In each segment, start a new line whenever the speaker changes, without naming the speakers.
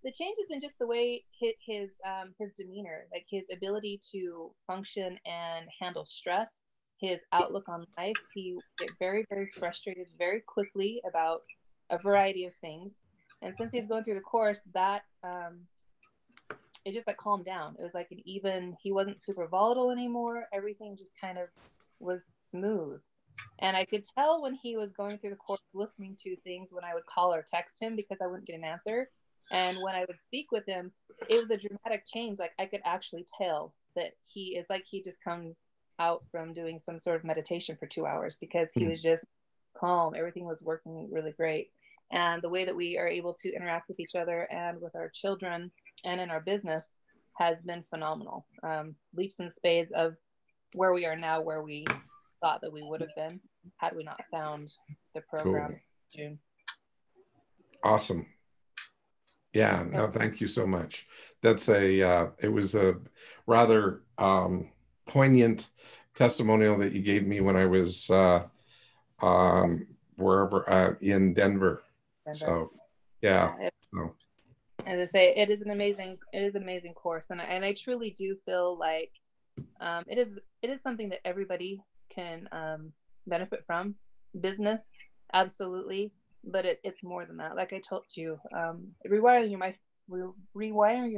The changes in just the way his demeanor, like his ability to function and handle stress, his outlook on life. He would get very, very frustrated very quickly about a variety of things. And since he's going through the course, that it just like calmed down. It was like he wasn't super volatile anymore. Everything just kind of was smooth. And I could tell when he was going through the course, listening to things when I would call or text him because I wouldn't get an answer. And when I would speak with him, it was a dramatic change. Like I could actually tell that he is like he just come out from doing some sort of meditation for 2 hours because he was just calm. Everything was working really great. And the way that we are able to interact with each other and with our children and in our business has been phenomenal. Leaps and spades of where we are now, where we thought that we would have been had we not found the program in June.
Awesome. Yeah, no, thank you so much. That's it was a rather poignant testimonial that you gave me when I was wherever in Denver. So, yeah. So.
As I say, it is an amazing course, and I truly do feel like it is something that everybody can benefit from. Business, absolutely. But it's more than that. Like I told you, rewiring your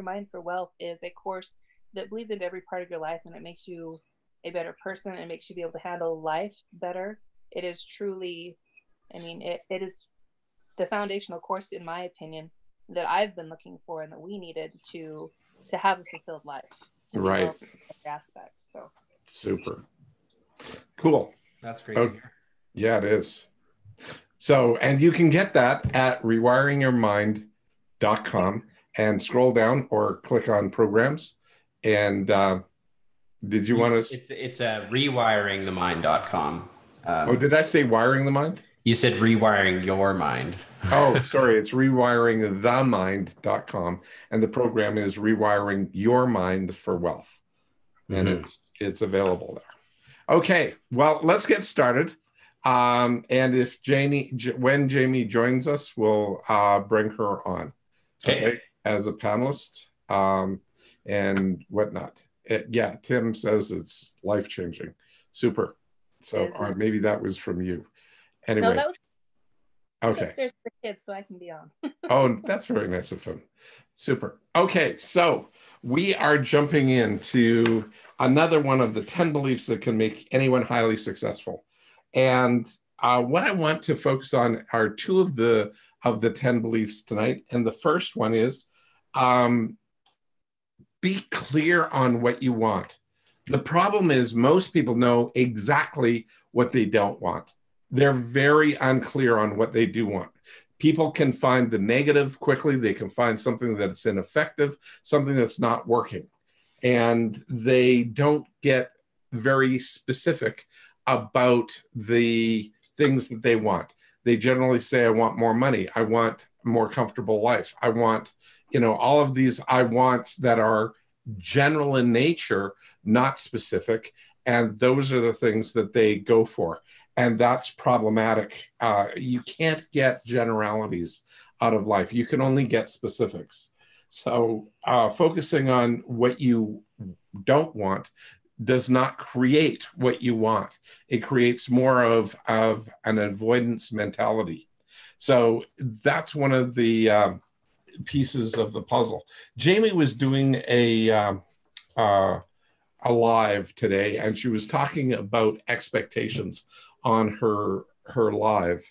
mind for wealth is a course that bleeds into every part of your life, and it makes you a better person. And makes you be able to handle life better. It is truly, I mean, it is the foundational course, in my opinion, that I've been looking for and that we needed to have a fulfilled life.
Right.
Aspect. So.
Super. Cool.
That's great to hear.
Yeah, it is. So, and you can get that at rewiringyourmind.com and scroll down or click on programs. And did you want to?
It's rewiringthemind.com.
Did I say wiring the mind?
You said rewiring your mind.
Oh, sorry. It's rewiringthemind.com. And the program is Rewiring Your Mind for Wealth. And it's available there. Okay. Well, let's get started. And if when Jamie joins us, we'll bring her on, okay, as a panelist and whatnot. Tim says it's life-changing. Super. So or maybe that was from you. Anyway.
No, that was
okay.
Upstairs for the kids, so I can be on.
Oh, that's very nice of him. Super. Okay, so we are jumping into another one of the 10 beliefs that can make anyone highly successful. And what I want to focus on are two of the 10 beliefs tonight. And the first one is be clear on what you want. The problem is most people know exactly what they don't want. They're very unclear on what they do want. People can find the negative quickly. They can find something that's ineffective, something that's not working. And they don't get very specific about the things that they want. They generally say, I want more money. I want a more comfortable life. I want, all of these I wants that are general in nature, not specific. And those are the things that they go for. And that's problematic. You can't get generalities out of life. You can only get specifics. So focusing on what you don't want does not create what you want. It creates more of an avoidance mentality. So that's one of the pieces of the puzzle. Jamie was doing a live today, and she was talking about expectations on her live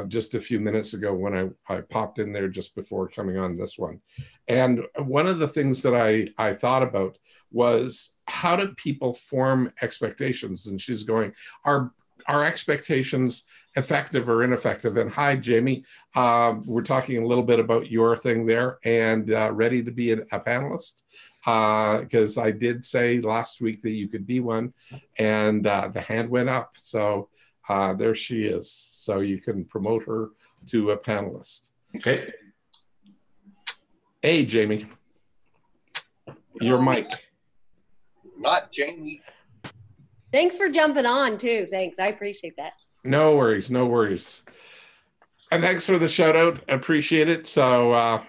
just a few minutes ago when I popped in there just before coming on this one. And one of the things that I thought about was, how do people form expectations? And she's going, are expectations effective or ineffective? And hi, Jamie. We're talking a little bit about your thing there, and ready to be a panelist. Because I did say last week that you could be one, and the hand went up. So there she is. So you can promote her to a panelist.
Okay.
Hey, Jamie. Your mic.
Not Jamie.
Thanks for jumping on too. Thanks. I appreciate that.
No worries. No worries. And thanks for the shout out. Appreciate it. So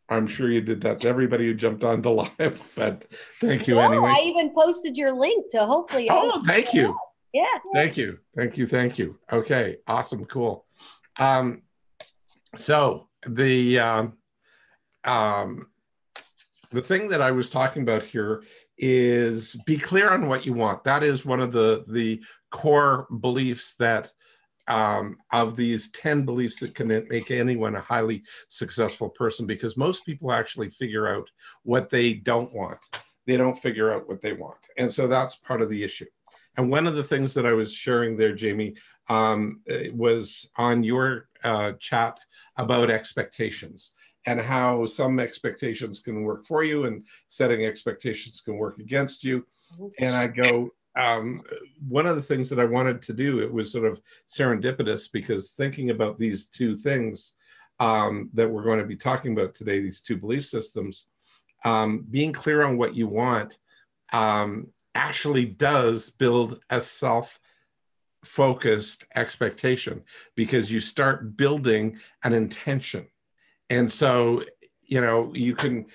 I'm sure you did that to everybody who jumped on the live, but thank you
No,
anyway.
I even posted your link to hopefully.
Oh, thank you.
Yeah.
Thank you. Thank you. Thank you. Okay. Awesome. Cool. So the thing that I was talking about here is be clear on what you want. That is one of the core beliefs that of these 10 beliefs that can make anyone a highly successful person, because most people actually figure out what they don't want. They don't figure out what they want. And so that's part of the issue. And one of the things that I was sharing there, Jamie, was on your chat about expectations and how some expectations can work for you and setting expectations can work against you. And I go, one of the things that I wanted to do, it was sort of serendipitous, because thinking about these two things that we're going to be talking about today, these two belief systems, being clear on what you want actually does build a self-focused expectation, because you start building an intention. And so, you know, you can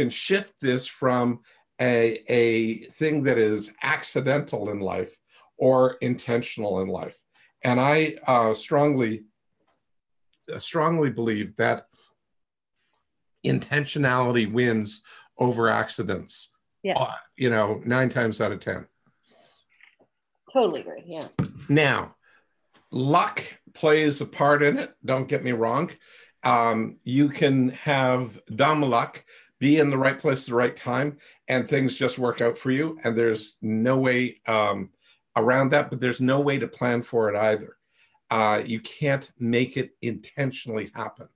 shift this from a thing that is accidental in life or intentional in life. And I strongly believe that intentionality wins over accidents.
Yes.
You know, 9 times out of 10.
Totally agree. Yeah.
Now, luck plays a part in it. Don't get me wrong. You can have dumb luck, be in the right place at the right time, and things just work out for you. And there's no way around that, but there's no way to plan for it either. You can't make it intentionally happen.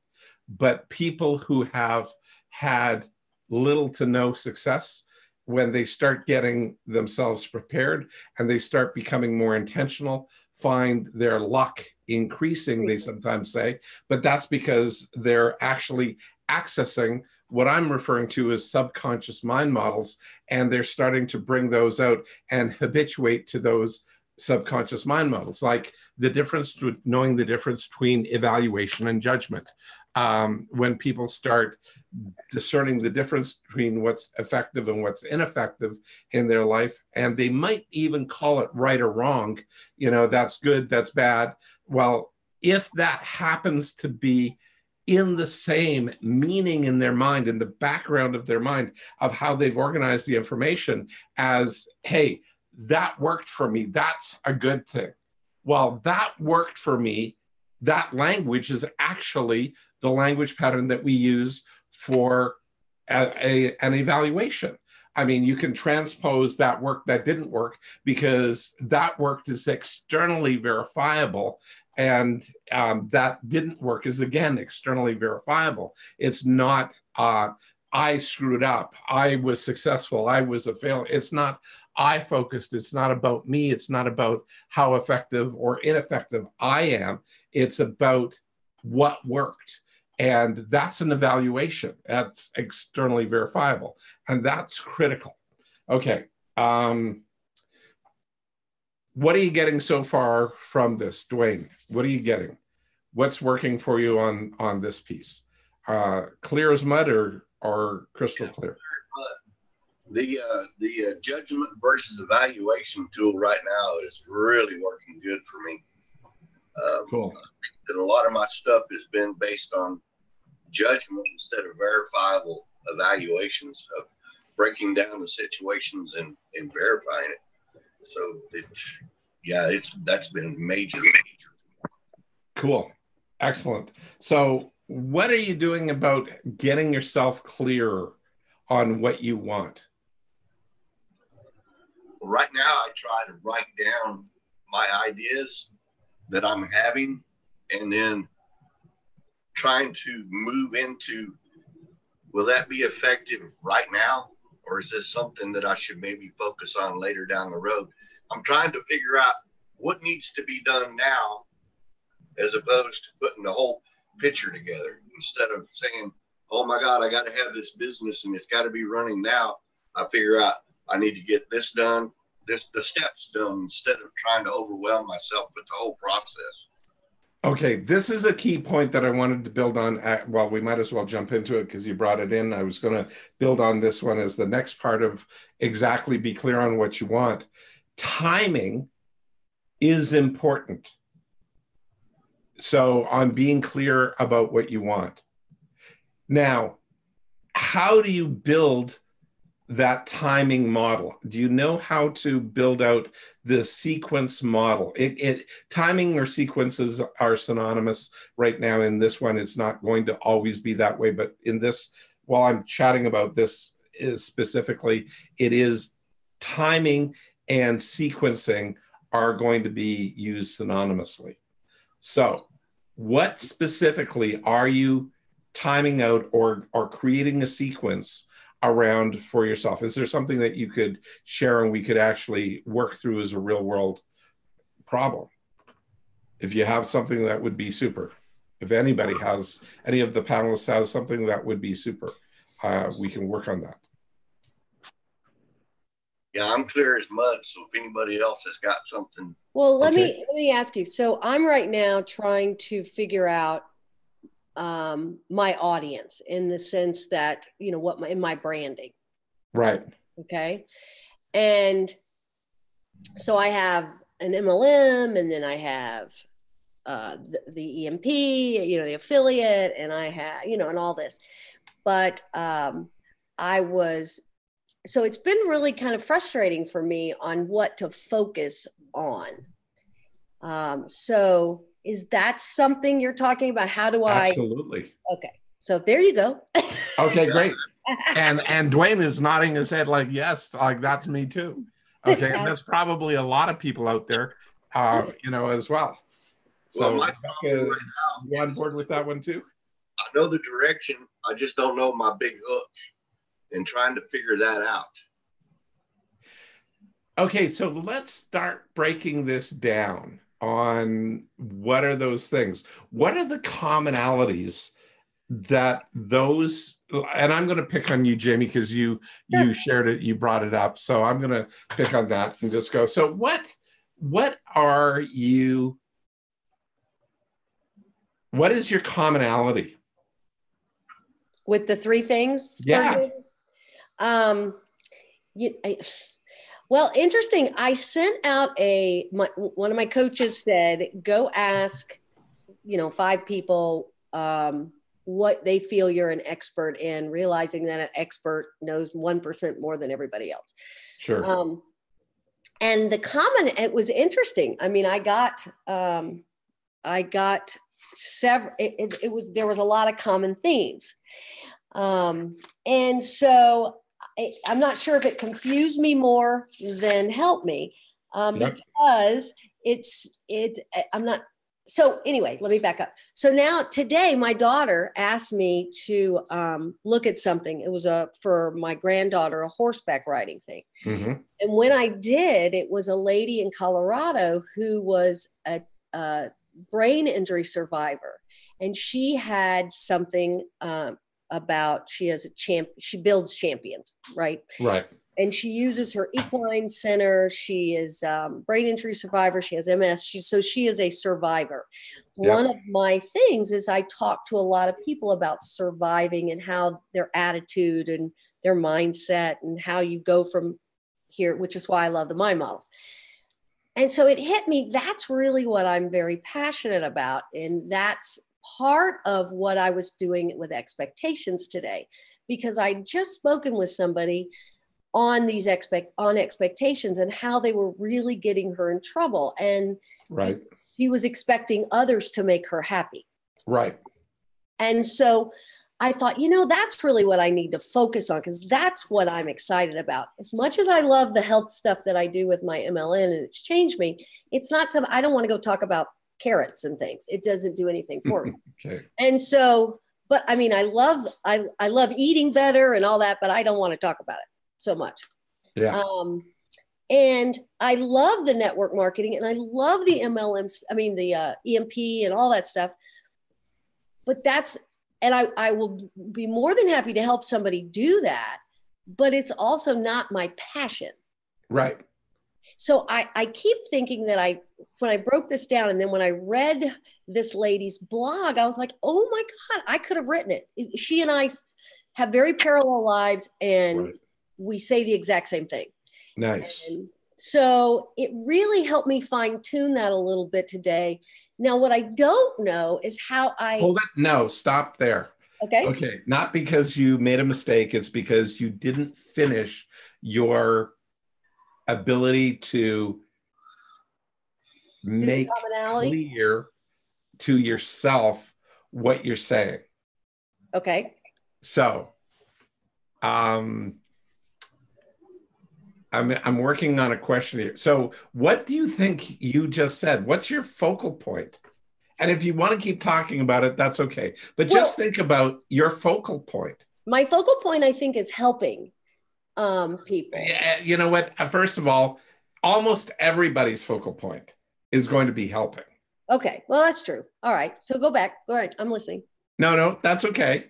But people who have had little to no success, when they start getting themselves prepared and they start becoming more intentional, find their luck increasing, they sometimes say, but that's because they're actually accessing what I'm referring to as subconscious mind models, and they're starting to bring those out and habituate to those subconscious mind models, like the difference to knowing the difference between evaluation and judgment. When people start discerning the difference between what's effective and what's ineffective in their life, and they might even call it right or wrong, you know, that's good, that's bad. Well, if that happens to be in the same meaning in their mind, in the background of their mind of how they've organized the information as, hey, that worked for me, that's a good thing. Well, that worked for me, that language is actually the language pattern that we use for an evaluation. I mean, you can transpose that work that didn't work, because that worked is externally verifiable, and that didn't work is, again, externally verifiable. It's not, I screwed up, I was successful, I was a failure. It's not I focused. It's not about me. It's not about how effective or ineffective I am. It's about what worked. And that's an evaluation. That's externally verifiable. And that's critical. Okay. What are you getting so far from this, Dwayne? What are you getting? What's working for you on this piece? Clear as mud or crystal clear?
The judgment versus evaluation tool right now is really working good for me.
Cool.
And a lot of my stuff has been based on judgment instead of verifiable evaluations of breaking down the situations and verifying it. So that's been major.
Cool. Excellent. So what are you doing about getting yourself clear on what you want?
Right now, I try to write down my ideas that I'm having, and then trying to move into, will that be effective right now? Or is this something that I should maybe focus on later down the road? I'm trying to figure out what needs to be done now, as opposed to putting the whole picture together. Instead of saying, oh my God, I got to have this business and it's got to be running now, I figure out I need to get this done, the steps done, instead of trying to overwhelm myself with the whole process.
Okay, this is a key point that I wanted to build on. Well, we might as well jump into it because you brought it in. I was going to build on this one as the next part of exactly be clear on what you want. Timing is important. So on being clear about what you want. Now, how do you build that timing model? Do you know how to build out the sequence model? Timing or sequences are synonymous right now. In this one, it's not going to always be that way, but in this, while I'm chatting about this specifically, it is timing and sequencing are going to be used synonymously. So what specifically are you timing out or creating a sequence around for yourself? Is there something that you could share and we could actually work through as a real world problem? If you have something, that would be super. If anybody has, any of the panelists has something, that would be super. We can work on that.
Yeah, I'm clear as mud. So if anybody else has got something.
Well, let
Okay.
me ask you. So I'm right now trying to figure out my audience in the sense that, you know, what in my branding.
Right.
Okay. And so I have an MLM, and then I have the EMP, you know, the affiliate, and I have, you know, and all this. But so it's been really kind of frustrating for me on what to focus on. So is that something you're talking about? How do I?
Absolutely.
Okay. So there you go.
Okay, great. And Dwayne is nodding his head like, yes, like that's me too. Okay. And that's probably a lot of people out there, you know, as well. So
Well, my problem right
you on board with that one too?
I know the direction. I just don't know my big hook, and trying to figure that out.
Okay, so let's start breaking this down on what are those things? What are the commonalities that those, and I'm going to pick on you, Jamie, because you shared it, you brought it up. So I'm going to pick on that and just go, so what are you, what is your commonality?
With the three things?
Yeah.
Well, interesting. I sent out one of my coaches said, go ask, you know, 5 people what they feel you're an expert in, realizing that an expert knows 1% more than everybody else.
Sure.
And it was interesting. I mean, I got several, there was a lot of common themes. And so I'm not sure if it confused me more than helped me, because I'm not. So anyway, let me back up. So now today, my daughter asked me to look at something. It was for my granddaughter, a horseback riding thing.
Mm-hmm.
And when I did, it was a lady in Colorado who was a brain injury survivor. And she had something about, she builds champions, right?
Right.
And she uses her equine center. She is brain injury survivor. She has MS. She is a survivor. Yep. One of my things is I talk to a lot of people about surviving and how their attitude and their mindset and how you go from here, which is why I love the mind models. And so it hit me. That's really what I'm very passionate about. And that's part of what I was doing with expectations today, because I'd just spoken with somebody on these expectations and how they were really getting her in trouble. And
right.
She was expecting others to make her happy.
Right.
And so I thought, you know, that's really what I need to focus on, because that's what I'm excited about. As much as I love the health stuff that I do with my MLN and it's changed me, it's not I don't want to go talk about carrots and things. It doesn't do anything for me.
Okay.
And so, but I mean, I love eating better and all that, but I don't want to talk about it so much.
Yeah.
And I love the network marketing and I love the MLMs, I mean, the EMP and all that stuff. But I will be more than happy to help somebody do that, but it's also not my passion.
Right.
So I keep thinking that when I broke this down and then when I read this lady's blog, I was like, oh my God, I could have written it. She and I have very parallel lives and
Right.
we say the exact same thing.
Nice.
And so it really helped me fine tune that a little bit today. Now, what I don't know is how
Hold it. No, stop there.
okay.
Okay. Not because you made a mistake. It's because you didn't finish your ability to make clear to yourself what you're saying.
Okay.
So, I'm working on a question here. So, what do you think you just said? What's your focal point? And if you want to keep talking about it, that's okay. But just think about your focal point.
My focal point, I think, is helping people.
Yeah, you know what? First of all, almost everybody's focal point is going to be helping.
Okay. Well, that's true. All right. So go back. Go ahead. I'm listening.
No, that's okay.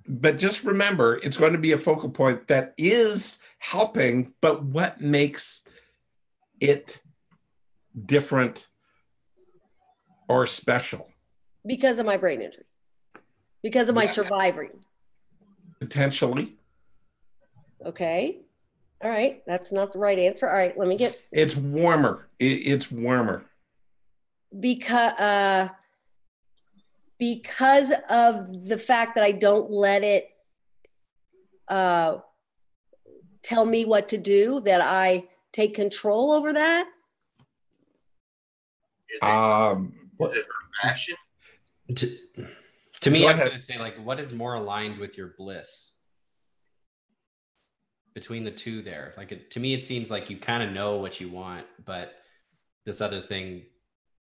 But just remember, it's going to be a focal point that is helping, but what makes it different or special?
Because of my brain injury. Because of my surviving.
Potentially.
Okay. All right. That's not the right answer. All right. Let me get.
It's warmer. It's warmer.
Because of the fact that I don't let it tell me what to do, that I take control over that.
Is it her passion?
To me, I was going to say, like, what is more aligned with your bliss between the two there? Like, to me, it seems like you kind of know what you want, but this other thing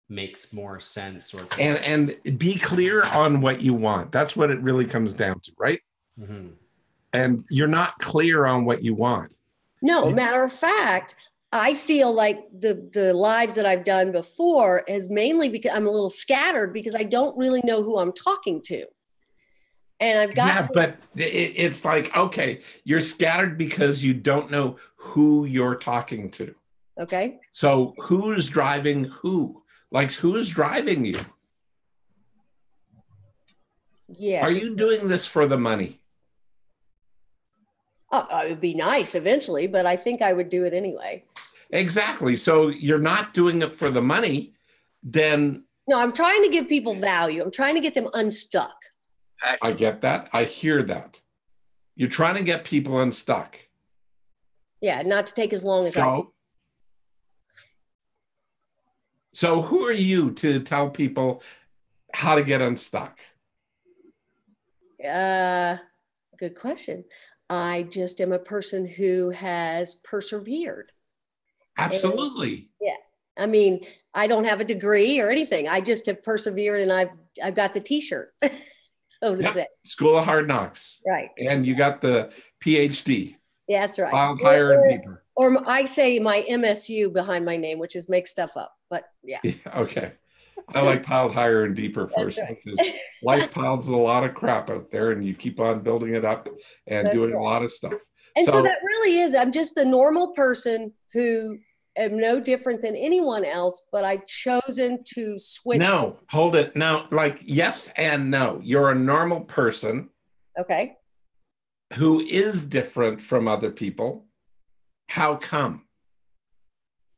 makes more sense. Or
and be clear on what you want. That's what it really comes down to, right?
Mm-hmm.
And you're not clear on what you want.
No, matter of fact, I feel like the lives that I've done before is mainly because I'm a little scattered because I don't really know who I'm talking to. And I've got
but it's like, okay, you're scattered because you don't know who you're talking to.
Okay.
So who's driving who? Like, who's driving you?
Yeah.
Are you doing this for the money?
It would be nice eventually, but I think I would do it anyway.
Exactly. So you're not doing it for the money, then.
No, I'm trying to give people value. I'm trying to get them unstuck.
I get that. I hear that. You're trying to get people unstuck.
Yeah, not to take as long as I.
So who are you to tell people how to get unstuck?
Good question. I just am a person who has persevered.
Absolutely.
And, yeah. I mean, I don't have a degree or anything. I just have persevered and I've got the t-shirt, so to say.
School of Hard Knocks.
Right.
And you got the PhD.
Yeah, that's right.
Filed higher and deeper.
Or I say my MSU behind my name, which is make stuff up. But yeah.
Okay. I like piled higher and deeper first, right. Because life piles a lot of crap out there and you keep on building it up and doing a lot of stuff.
And so that really is, I'm just the normal person who am no different than anyone else, but I've chosen to switch.
No, hold it. No, like yes and no. You're a normal person.
Okay.
Who is different from other people. How come?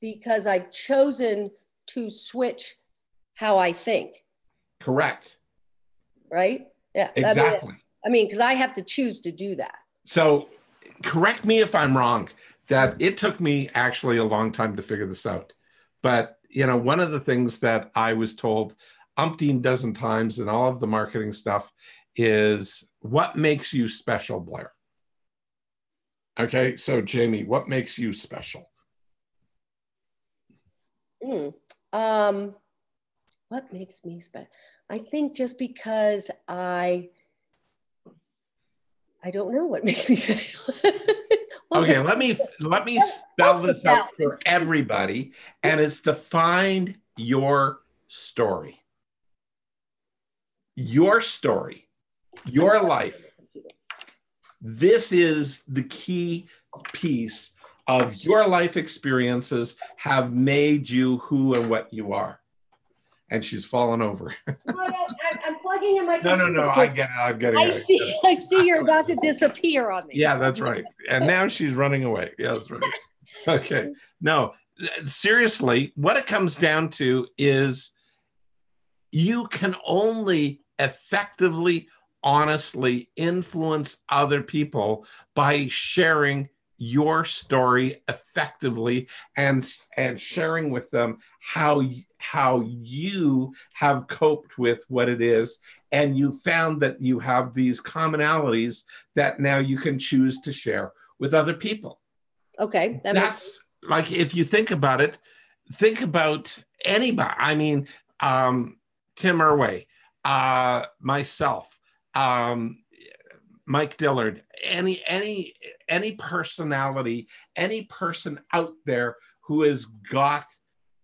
Because I've chosen to switch how I think.
Correct.
Right? Yeah.
Exactly.
I mean, because I have to choose to do that.
So correct me if I'm wrong, that it took me actually a long time to figure this out. But, you know, one of the things that I was told umpteen dozen times in all of the marketing stuff is what makes you special, Blair? Okay, so Jamie, what makes you special?
What makes me special? I think just because I don't know what makes me special.
Okay, let me spell this out for everybody, and it's to find your story. Your story, your life. This is the key piece of your life experiences have made you who and what you are. And she's fallen over.
No, I'm plugging in my computer.
No, I get it. I'm getting it.
I see you're about to disappear on me.
Yeah, that's right. And now she's running away. Yeah, that's right. Okay. No, seriously, what it comes down to is you can only effectively, honestly influence other people by sharing your story effectively and sharing with them how you have coped with what it is, and you found that you have these commonalities that now you can choose to share with other people.
Okay,
that's like, if you think about it, think about anybody. I mean, Tim Irway, myself, Mike Dillard, any personality, any person out there who has got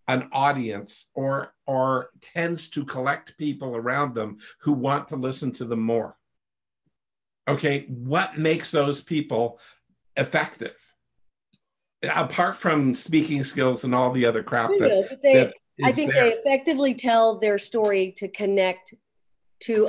an audience or tends to collect people around them who want to listen to them more. Okay, what makes those people effective? Apart from speaking skills and all the other crap
I think they effectively tell their story to connect to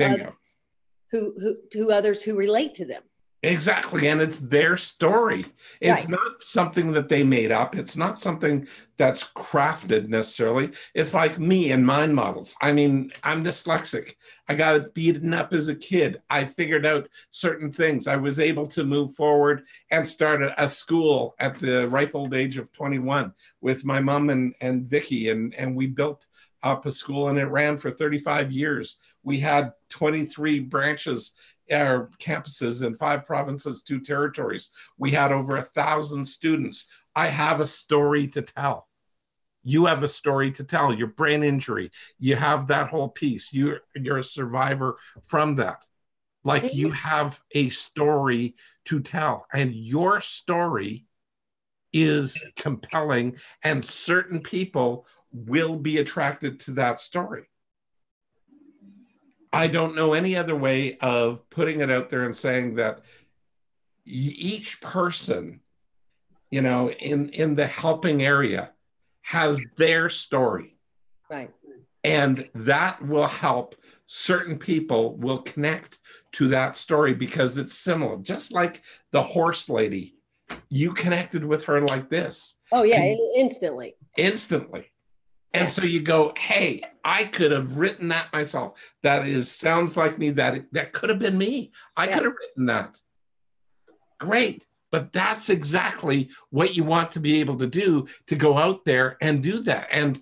others who relate to them.
Exactly. And it's their story. It's not something that they made up. It's not something that's crafted necessarily. It's like me and mind models. I mean, I'm dyslexic. I got beaten up as a kid. I figured out certain things. I was able to move forward and start a school at the ripe old age of 21 with my mom and Vicky. And we built up a school, and it ran for 35 years. We had 23 branches, our campuses in 5 provinces, 2 territories. We had over 1,000 students. I have a story to tell. You have a story to tell. Your brain injury, you have that whole piece. You're a survivor from that. Like, you have a story to tell, and your story is compelling, and certain people will be attracted to that story. I don't know any other way of putting it out there and saying that each person, you know, in the helping area has their story.
Right.
And that will help. Certain people will connect to that story because it's similar. Just like the horse lady, you connected with her like this.
Oh, yeah, instantly.
Instantly. And so you go, hey, I could have written that myself. Sounds like me. That could have been me. I could have written that. Great. But that's exactly what you want to be able to do, to go out there and do that. And,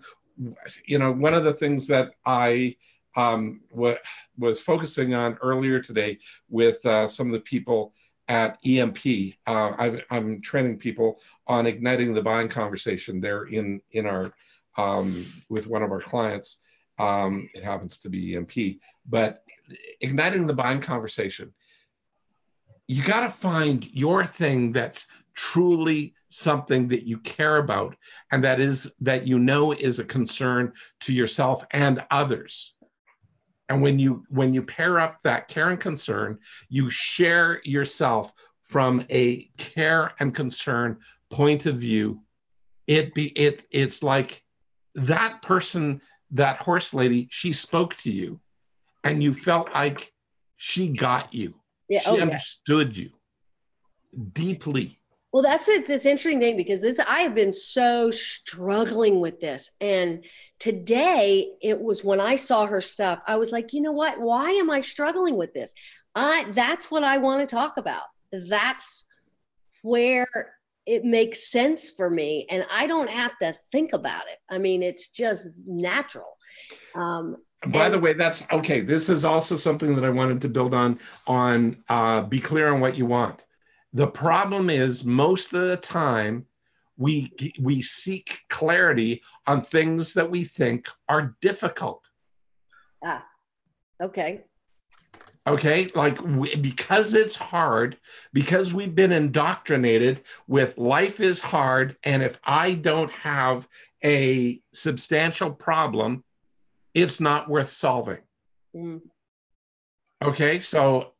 you know, one of the things that I was focusing on earlier today with some of the people at EMP, I'm training people on igniting the buying conversation there in our with one of our clients. It happens to be EMP, but igniting the buying conversation, you got to find your thing that's truly something that you care about, and that you know is a concern to yourself and others. And when you pair up that care and concern, you share yourself from a care and concern point of view. It's like that person, that horse lady, she spoke to you and you felt like she got you. Yeah, she understood you deeply.
Well, that's this interesting thing, because I have been so struggling with this. And today it was when I saw her stuff, I was like, you know what? Why am I struggling with this? That's what I want to talk about. That's where it makes sense for me, and I don't have to think about it. I mean, it's just natural.
By the way, that's okay. This is also something that I wanted to build on be clear on what you want. The problem is, most of the time we seek clarity on things that we think are difficult.
Okay.
Okay, like because it's hard, because we've been indoctrinated with life is hard, and if I don't have a substantial problem, it's not worth solving. Okay, so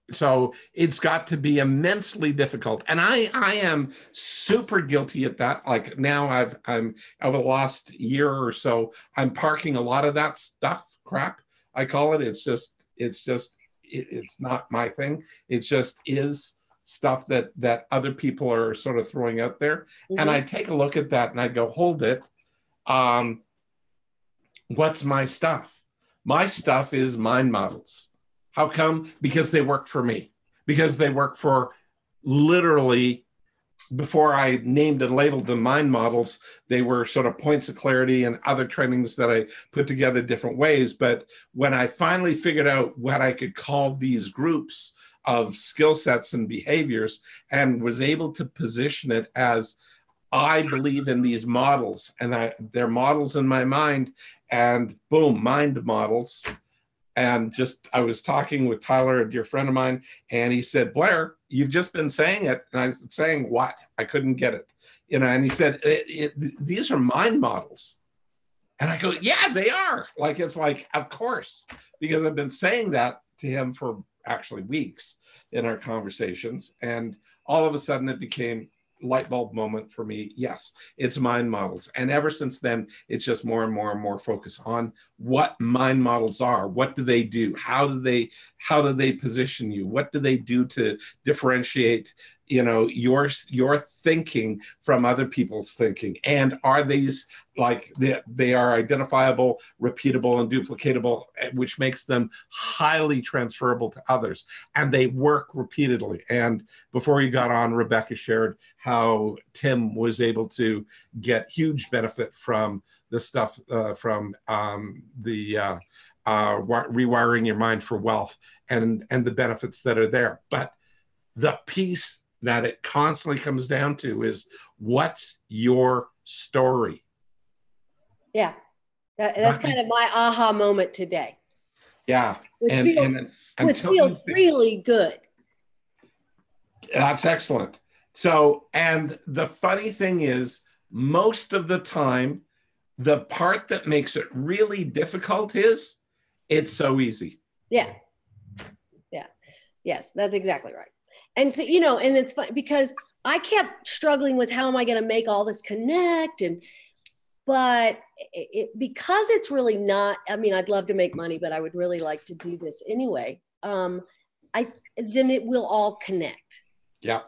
it's got to be immensely difficult, and I am super guilty at that. Like now I'm over the last year or so, I'm parking a lot of that stuff crap, I call it. It's not my thing. It just is stuff that other people are sort of throwing out there, and I take a look at that and I go, hold it. What's my stuff? My stuff is mind models. How come? Because they worked for me. Because they work for literally, before I named and labeled them mind models, they were sort of points of clarity and other trainings that I put together different ways. But when I finally figured out what I could call these groups of skill sets and behaviors and was able to position it as, I believe in these models, and they're models in my mind, and boom, mind models. And just, I was talking with Tyler, a dear friend of mine, and he said, Blair, you've just been saying it. And I was saying, what? I couldn't get it. And he said, these are mind models. And I go, yeah, they are. Like, it's like, of course, because I've been saying that to him for actually weeks in our conversations. And all of a sudden it became light bulb moment for me. Yes, it's mind models. And ever since then, it's just more and more and more focus on what mind models are. What do they do? How do they position you? What do they do to differentiate, your thinking from other people's thinking? And are these, like, they are identifiable, repeatable, and duplicatable, which makes them highly transferable to others, and they work repeatedly. And before you got on, Rebecca shared how Tim was able to get huge benefit from the stuff from the rewiring your mind for wealth and the benefits that are there. But the piece that it constantly comes down to is, what's your story?
Yeah, that's kind of my aha moment today.
Yeah,
which feels really good.
That's excellent. So, and the funny thing is, most of the time, the part that makes it really difficult is it's so easy.
Yeah. Yes, that's exactly right. And so, and it's fun because I kept struggling with, how am I going to make all this connect? But because it's really not, I'd love to make money, but I would really like to do this anyway. Then it will all connect.
Yeah.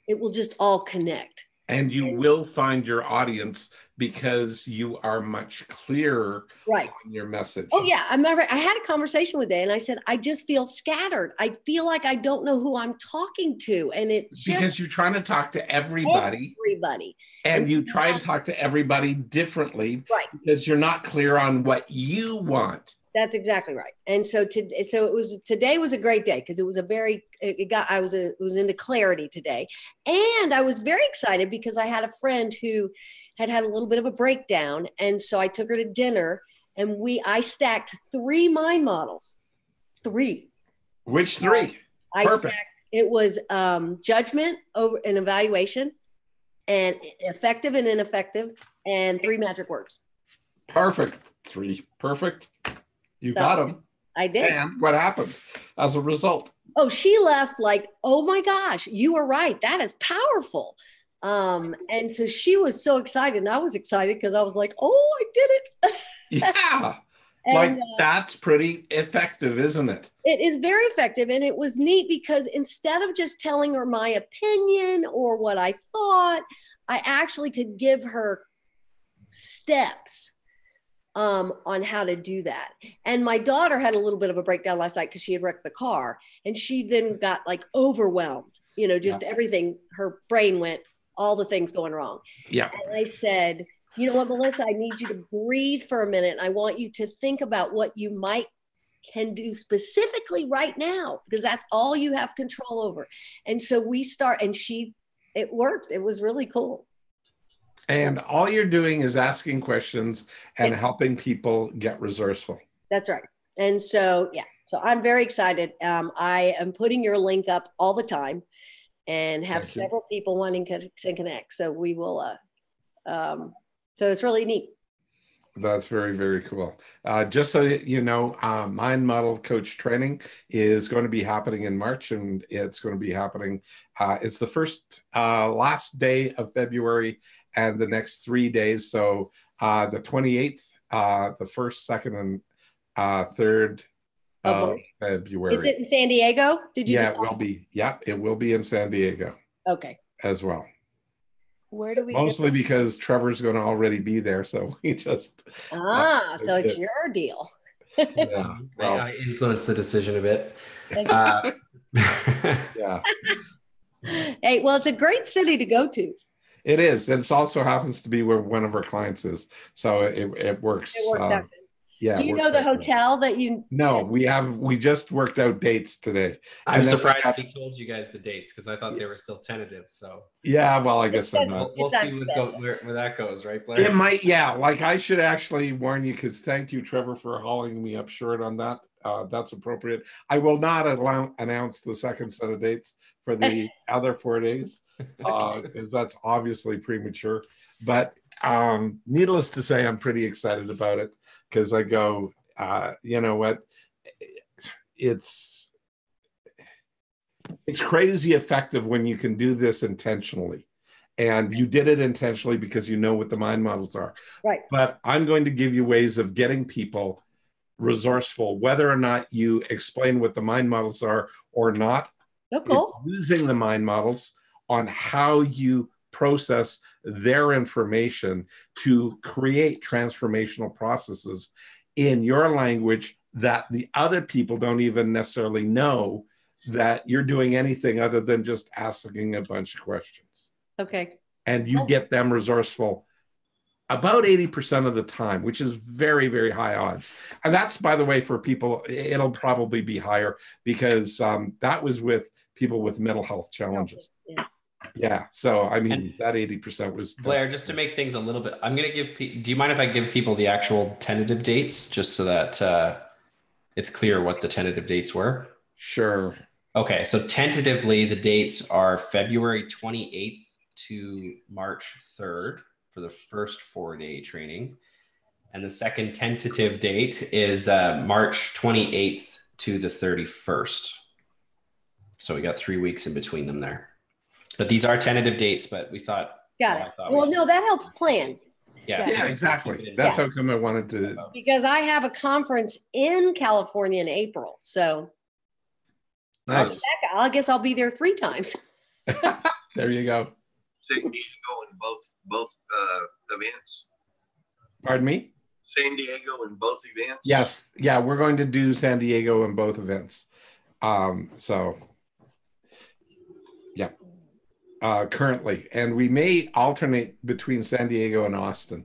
It will just all connect.
And you will find your audience because you are much clearer
on
your message.
Oh yeah. I remember I had a conversation with Day and I said, I just feel scattered. I feel like I don't know who I'm talking to. And
because you're trying to talk to everybody. And you try and talk to everybody differently.
Right.
Because you're not clear on what you want.
That's exactly right. And so today was a great day because it was it was into clarity today. And I was very excited because I had a friend who had a little bit of a breakdown. And so I took her to dinner and I stacked 3 mind models. 3.
Which 3?
Perfect. It was judgment over an evaluation, and effective and ineffective, and 3 magic words.
Perfect. 3. Perfect. You got them.
I did.
And what happened as a result?
Oh, she left like, oh my gosh, you were right. That is powerful. And so she was so excited. And I was excited because I was like, oh, I did it.
Yeah. And, that's pretty effective, isn't it?
It is very effective. And it was neat because instead of just telling her my opinion or what I thought, I actually could give her steps on how to do that. And my daughter had a little bit of a breakdown last night because she had wrecked the car, and she then got like overwhelmed, everything, her brain went, all the things going wrong.
Yeah.
And I said, you know what, Melissa, I need you to breathe for a minute. And I want you to think about what you can do specifically right now, because that's all you have control over. And so it worked. It was really cool.
And all you're doing is asking questions and helping people get resourceful.
That's right. And so, so I'm very excited. I am putting your link up all the time and have several people wanting to connect. So we will, so it's really neat.
That's very, very cool. Just so that you know, Mind Model Coach Training is going to be happening in March, and it's going to be happening. It's the first, last day of February and the next 3 days. So the 28th, the 1st, 2nd, and 3rd of February.
Is it in San Diego? Did you
Yeah,
decide?
it will be. Yeah, it will be in San Diego
Okay.
as well.
Where do we
Mostly because Trevor's going to already be there, so we just
so it's your deal.
yeah. Well,
I influenced the decision a bit.
yeah,
Hey, well, it's a great city to go to.
it is. It also happens to be where one of our clients is, so it works.
It worked out good.
Yeah.
Do you
it
know
works
the
out well.
hotel that you?
No, we just worked out dates today.
I'm
And then we
surprised
got-
he told you guys the dates because I thought they were still tentative. So
Yeah, well, I guess I'm not.
we'll
It's
see
not
where that goes, right, Blair?
It might, yeah. Like I should actually warn you, because thank you, Trevor, for hauling me up short on that. That's appropriate. I will not announce the second set of dates for the other 4 days, because that's obviously premature. But needless to say, I'm pretty excited about it because I go, you know what? It's crazy effective when you can do this intentionally. And you did it intentionally because you know what the mind models are.
Right.
But I'm going to give you ways of getting people resourceful, whether or not you explain what the mind models are or not.
Oh, cool.
It's using the mind models on how you process their information to create transformational processes in your language that the other people don't even necessarily know that you're doing anything other than just asking a bunch of questions.
Okay.
And you get them resourceful about 80% of the time, which is very, very high odds. And that's, by the way, for people, it'll probably be higher because that was with people with mental health challenges. Yeah. So, I mean, and that 80% was
Blair, just to make things a little bit, I'm going to give, do you mind if I give people the actual tentative dates just so that it's clear what the tentative dates were?
Sure.
Okay. So tentatively, the dates are February 28th to March 3rd for the first 4-day training. And the second tentative date is March 28th to the 31st. So we got 3 weeks in between them there. But these are tentative dates, but we thought.
Got it. Well, no, that helps plan.
Yeah,
yeah, exactly. That's how come I wanted to.
Because I have a conference in California in April. So
nice.
I guess I'll be there 3 times.
There you go.
San Diego in both events.
Pardon me?
San Diego in both events.
Yes. Yeah, we're going to do San Diego in both events. So yeah. Currently, and we may alternate between San Diego and Austin.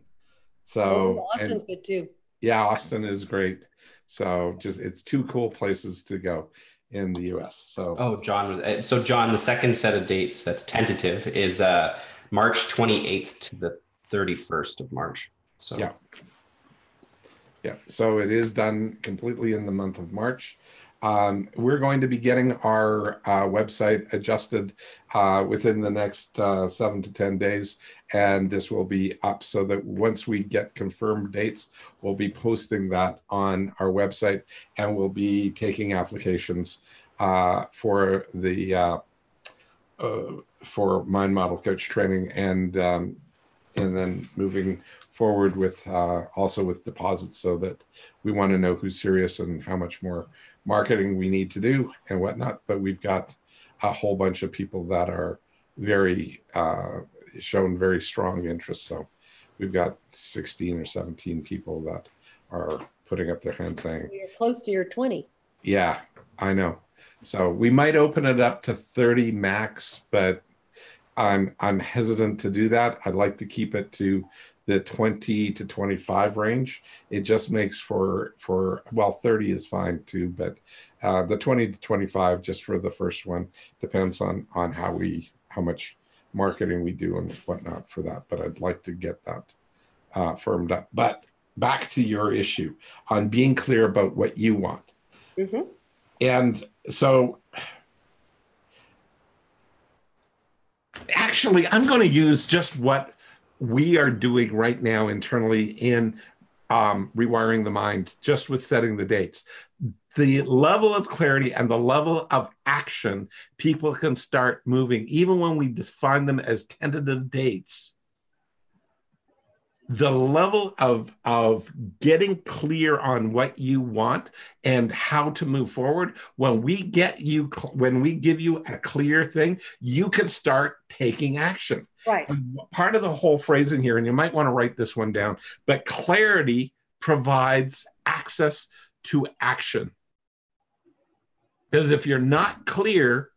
So
Austin's good too.
Yeah, Austin is great. So just it's 2 cool places to go in the US. So
John, the second set of dates that's tentative is March 28th to the 31st of March. So
yeah. So it is done completely in the month of March. We're going to be getting our website adjusted within the next 7 to 10 days, and this will be up so that once we get confirmed dates, we'll be posting that on our website, and we'll be taking applications for the for Mind Model Coach training, and then moving forward with also with deposits, so that we want to know who's serious and how much more marketing we need to do and whatnot. But we've got a whole bunch of people that are very shown very strong interest. So we've got 16 or 17 people that are putting up their hands saying,
you're close to your 20.
Yeah, I know. So we might open it up to 30 max, but I'm hesitant to do that. I'd like to keep it to the 20 to 25 range. It just makes for well, 30 is fine too, but the 20 to 25 just for the first one depends on how much marketing we do and whatnot for that. But I'd like to get that firmed up. But back to your issue on being clear about what you want.
Mm-hmm.
And so actually, I'm going to use just what we are doing right now internally in rewiring the mind just with setting the dates. The level of clarity and the level of action, people can start moving, even when we define them as tentative dates. The level of getting clear on what you want and how to move forward, when we give you a clear thing, you can start taking action.
Right.
And part of the whole phrasing here, and you might want to write this one down, but clarity provides access to action. Because if you're not clear,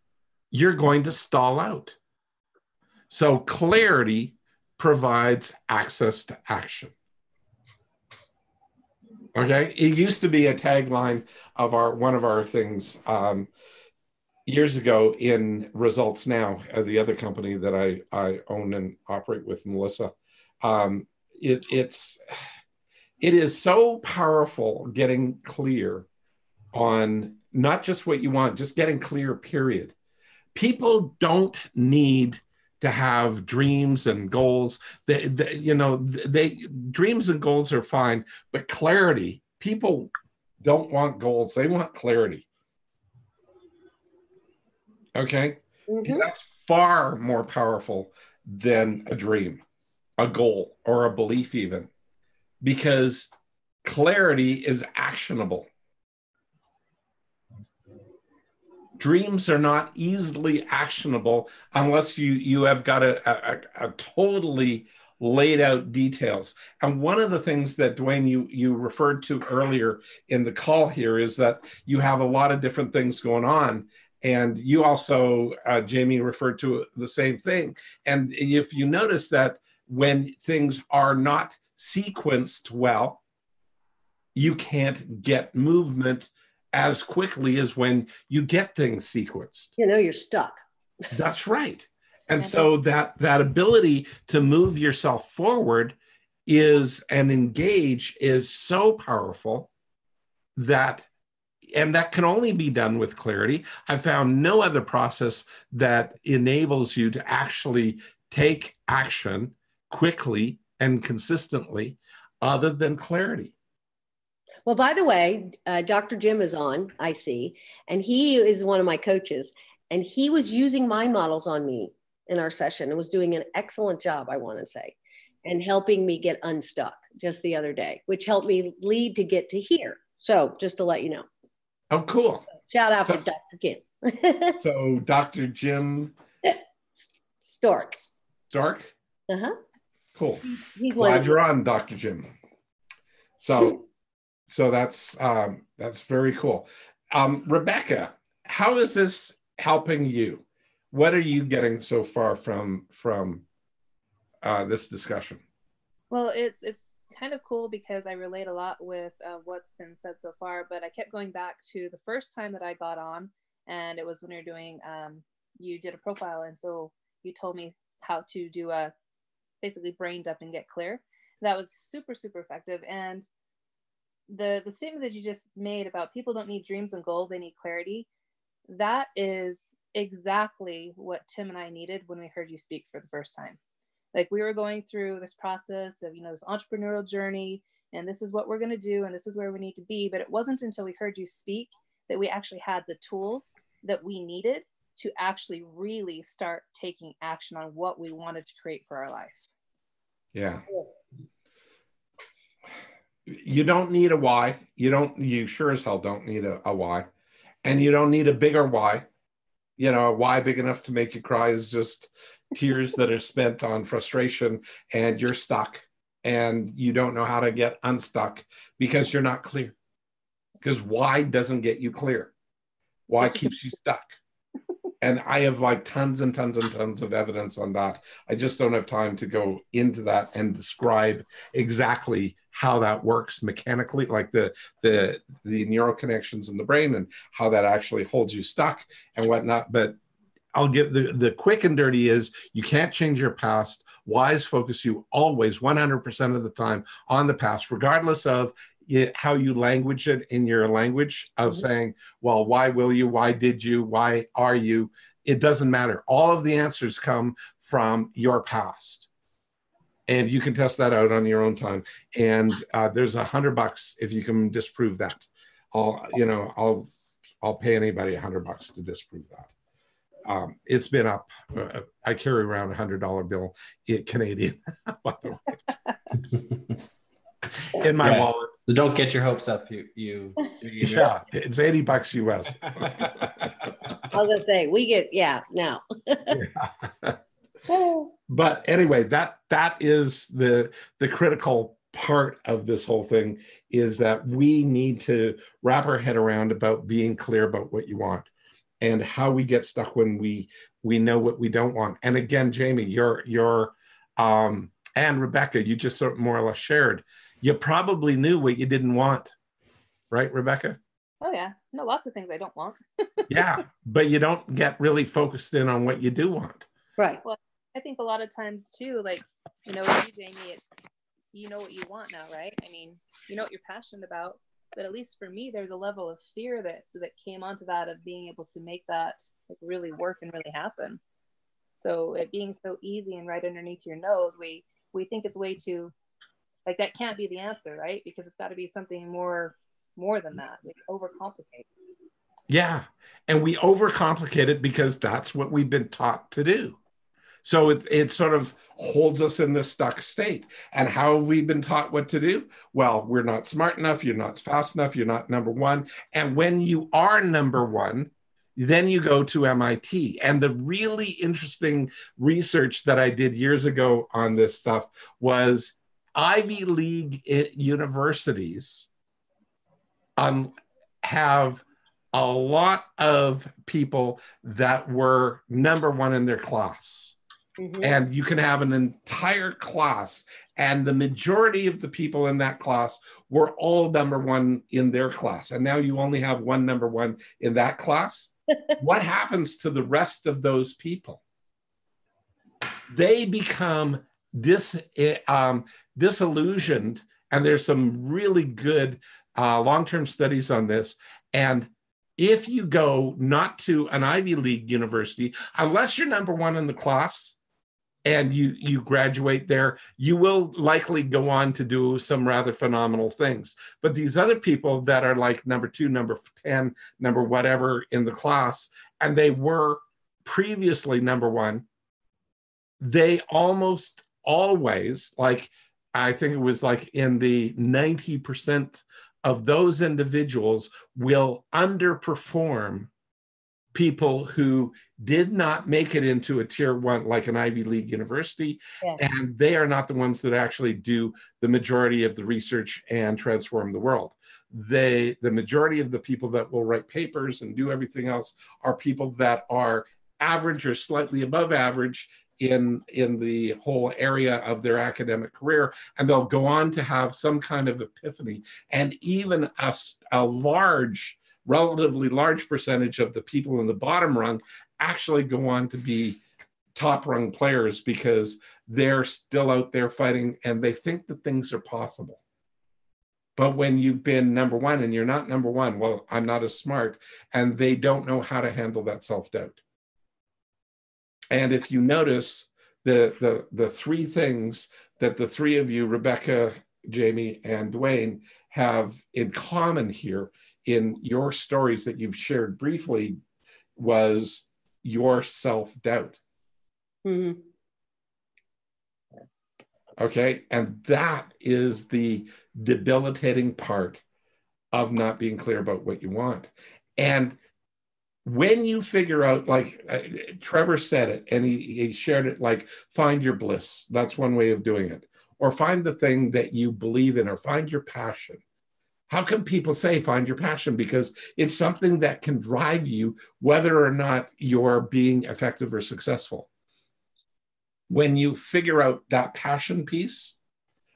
you're going to stall out. So clarity provides access to action. Okay, it used to be a tagline of one of our things years ago in Results Now, the other company that I own and operate with Melissa. It is so powerful getting clear on not just what you want, just getting clear, period. People don't need to have dreams and goals. Dreams and goals are fine, but clarity, people don't want goals. They want clarity. Okay?
Mm-hmm.
And that's far more powerful than a dream, a goal, or a belief even, because clarity is actionable. Dreams are not easily actionable unless you have got a totally laid out details. And one of the things that, Dwayne, you referred to earlier in the call here is that you have a lot of different things going on. And you also, Jamie, referred to the same thing. And if you notice that when things are not sequenced well, you can't get movement as quickly as when you get things sequenced.
You're stuck.
That's right. And so that ability to move yourself forward and engage is so powerful and that can only be done with clarity. I found no other process that enables you to actually take action quickly and consistently other than clarity.
Well, by the way, Dr. Jim is on, I see, and he is one of my coaches, and he was using mind models on me in our session and was doing an excellent job, I want to say, and helping me get unstuck just the other day, which helped me lead to get to here. So just to let you know.
Oh, cool.
Shout out to Dr. Jim.
So Dr. Jim
Stork.
Stork?
Uh-huh.
Cool.
He's
glad you're on, Dr. Jim. So that's very cool. Rebecca, how is this helping you? What are you getting so far from this discussion?
Well, it's kind of cool because I relate a lot with what's been said so far, but I kept going back to the first time that I got on, and it was when you're doing, you did a profile, and so you told me how to do basically brain dump and get clear. That was super, super effective. And the statement that you just made about people don't need dreams and goals, they need clarity, that is exactly what Tim and I needed when we heard you speak for the first time. Like, we were going through this process of, this entrepreneurial journey, and this is what we're going to do, and this is where we need to be. But it wasn't until we heard you speak that we actually had the tools that we needed to actually really start taking action on what we wanted to create for our life. Yeah.
You don't need a why. You sure as hell don't need a why. And you don't need a bigger why. A why big enough to make you cry is just tears that are spent on frustration, and you're stuck and you don't know how to get unstuck because you're not clear. Because why doesn't get you clear? Why keeps you stuck? And I have tons and tons and tons of evidence on that. I just don't have time to go into that and describe exactly how that works mechanically, like the neural connections in the brain and how that actually holds you stuck and whatnot. But I'll give the quick and dirty is you can't change your past. Whys focus you always 100% of the time on the past, regardless of how you language it in your language of saying, well, why will you? Why did you? Why are you? It doesn't matter. All of the answers come from your past. And you can test that out on your own time. And there's $100 if you can disprove that. I'll pay anybody $100 to disprove that. It's been up. I carry around $100 bill, Canadian, by the way, in my wallet.
So don't get your hopes up.
Yeah, it's $80 US.
I was gonna say no.
Yeah. But anyway, that is the critical part of this whole thing, is that we need to wrap our head around about being clear about what you want and how we get stuck when we know what we don't want. And again, Jamie, you're and Rebecca, you just sort of more or less shared. You probably knew what you didn't want, right, Rebecca?
Oh yeah, no, lots of things I don't want.
Yeah, but you don't get really focused in on what you do want.
Right.
Well, I think a lot of times too, like, you, Jamie, it's, you know what you want now, right? I mean, you know what you're passionate about, but at least for me, there's a level of fear that came onto that, of being able to make that like really work and really happen. So it being so easy and right underneath your nose, we think it's way too, like, that can't be the answer, right? Because it's got to be something more than that. We overcomplicate.
Yeah, and we overcomplicate it because that's what we've been taught to do. So it sort of holds us in this stuck state. And how have we been taught what to do? Well, we're not smart enough, you're not fast enough, you're not number one. And when you are number one, then you go to MIT. And the really interesting research that I did years ago on this stuff was Ivy League universities have a lot of people that were number one in their class. Mm-hmm. And you can have an entire class, and the majority of the people in that class were all number one in their class. And now you only have one number one in that class. What happens to the rest of those people? They become disillusioned, and there's some really good long-term studies on this. And if you go not to an Ivy League university, unless you're number one in the class and you graduate there, you will likely go on to do some rather phenomenal things. But these other people that are like number 2, number 10, number whatever in the class, and they were previously number one, they almost always, like, I think it was like in the 90% of those individuals will underperform people who did not make it into a tier one, like an Ivy League university. Yeah. And they are not the ones that actually do the majority of the research and transform the world. The majority of the people that will write papers and do everything else are people that are average or slightly above average in the whole area of their academic career, and they'll go on to have some kind of epiphany. And even a relatively large percentage of the people in the bottom rung actually go on to be top rung players, because they're still out there fighting and they think that things are possible. But when you've been number one and you're not number one, well, I'm not as smart, and they don't know how to handle that self-doubt. And if you notice the three things that the three of you, Rebecca, Jamie, and Dwayne, have in common here in your stories that you've shared briefly, was your self-doubt. Mm-hmm. Okay, and that is the debilitating part of not being clear about what you want. And when you figure out, like Trevor said it, and he shared it, like, find your bliss. That's one way of doing it. Or find the thing that you believe in, or find your passion. How come people say find your passion? Because it's something that can drive you whether or not you're being effective or successful. When you figure out that passion piece,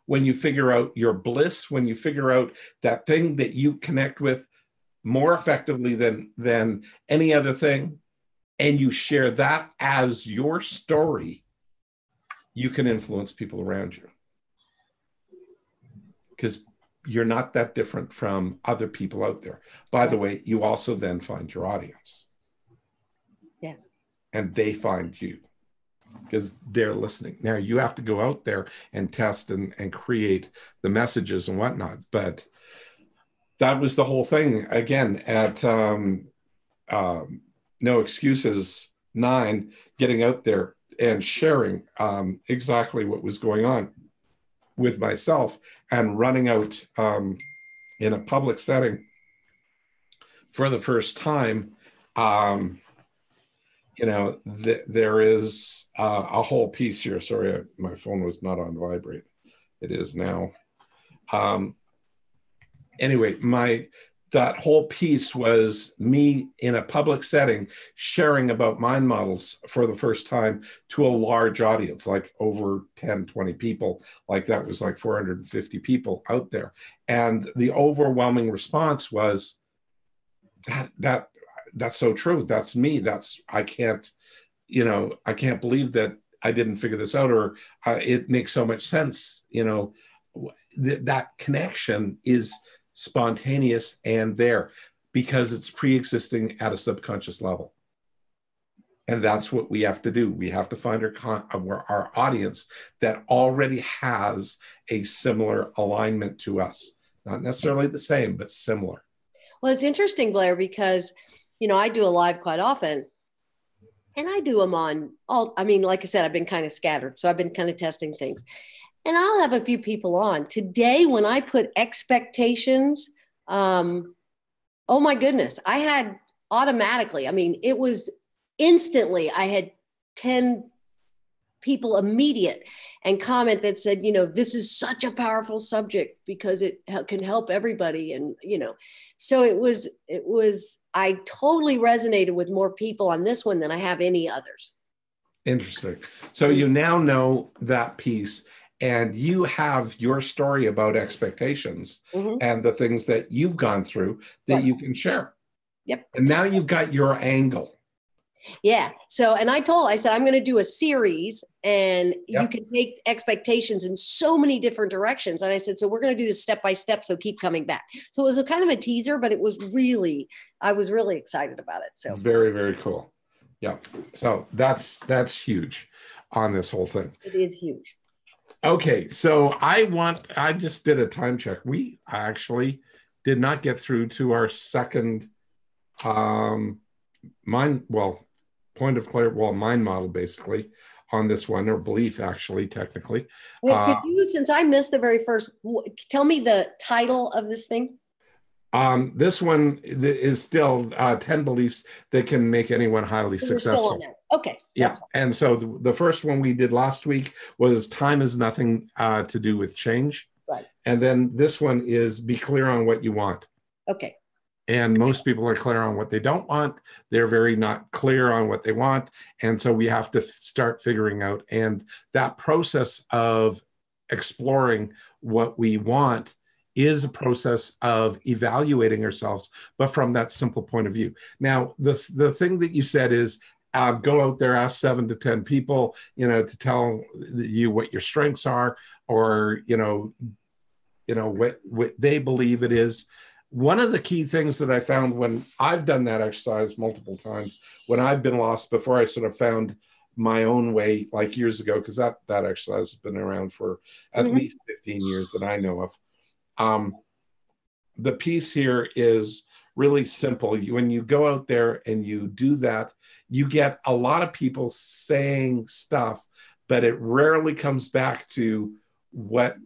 when you figure out your bliss, when you figure out that thing that you connect with more effectively than any other thing, and you share that as your story, you can influence people around you. Because you're not that different from other people out there. By the way, you also then find your audience. Yeah. And they find you. because they're listening. Now you have to go out there and test and create the messages and whatnot. But that was the whole thing. Again, at No Excuses 9, getting out there and sharing exactly what was going on with myself and running out in a public setting for the first time. There is a whole piece here. Sorry, my phone was not on vibrate. It is now. Anyway, that whole piece was me in a public setting sharing about mind models for the first time to a large audience, like over 10, 20 people. Like that was like 450 people out there. And the overwhelming response was that's so true. That's me. I can't believe that I didn't figure this out, or it makes so much sense. That connection is spontaneous and there because it's pre-existing at a subconscious level. And that's what we have to do. We have to find our audience that already has a similar alignment to us. Not necessarily the same, but similar.
Well, it's interesting, Blair, because, I do a live quite often, and I do them like I said, I've been kind of scattered. So I've been kind of testing things. And I'll have a few people on. Today, when I put expectations, oh my goodness, I had automatically, it was instantly, I had 10 people immediate and comment that said, this is such a powerful subject because it can help everybody. And, so it was, I totally resonated with more people on this one than I have any others.
Interesting. So you now know that piece. And you have your story about expectations and the things that you've gone through that you can share.
Yep.
And now you've got your angle.
Yeah. So, and I said, I'm going to do a series and you can take expectations in so many different directions. And I said, so we're going to do this step by step. So keep coming back. So it was a kind of a teaser, but I was really excited about it. So
very, very cool. Yeah. So that's huge on this whole thing.
It is huge.
Okay, so I just did a time check. We actually did not get through to our second mind model basically on this one, or belief actually, technically.
Well, it's confused since I missed the very first. Tell me the title of this thing.
This one is still 10 beliefs that can make anyone highly successful.
Okay.
Yeah. And so the first one we did last week was time is nothing to do with change.
Right.
And then this one is be clear on what you want.
Okay.
And most people are clear on what they don't want. They're very not clear on what they want. And so we have to start figuring out. And that process of exploring what we want is a process of evaluating ourselves, but from that simple point of view. Now, the thing that you said is go out there, ask 7 to 10 people, to tell you what your strengths are, or, what they believe it is. One of the key things that I found when I've done that exercise multiple times, when I've been lost before I sort of found my own way, like years ago, because that exercise has been around for at least 15 years that I know of. The piece here is really simple. When you go out there and you do that, you get a lot of people saying stuff, but it rarely comes back to what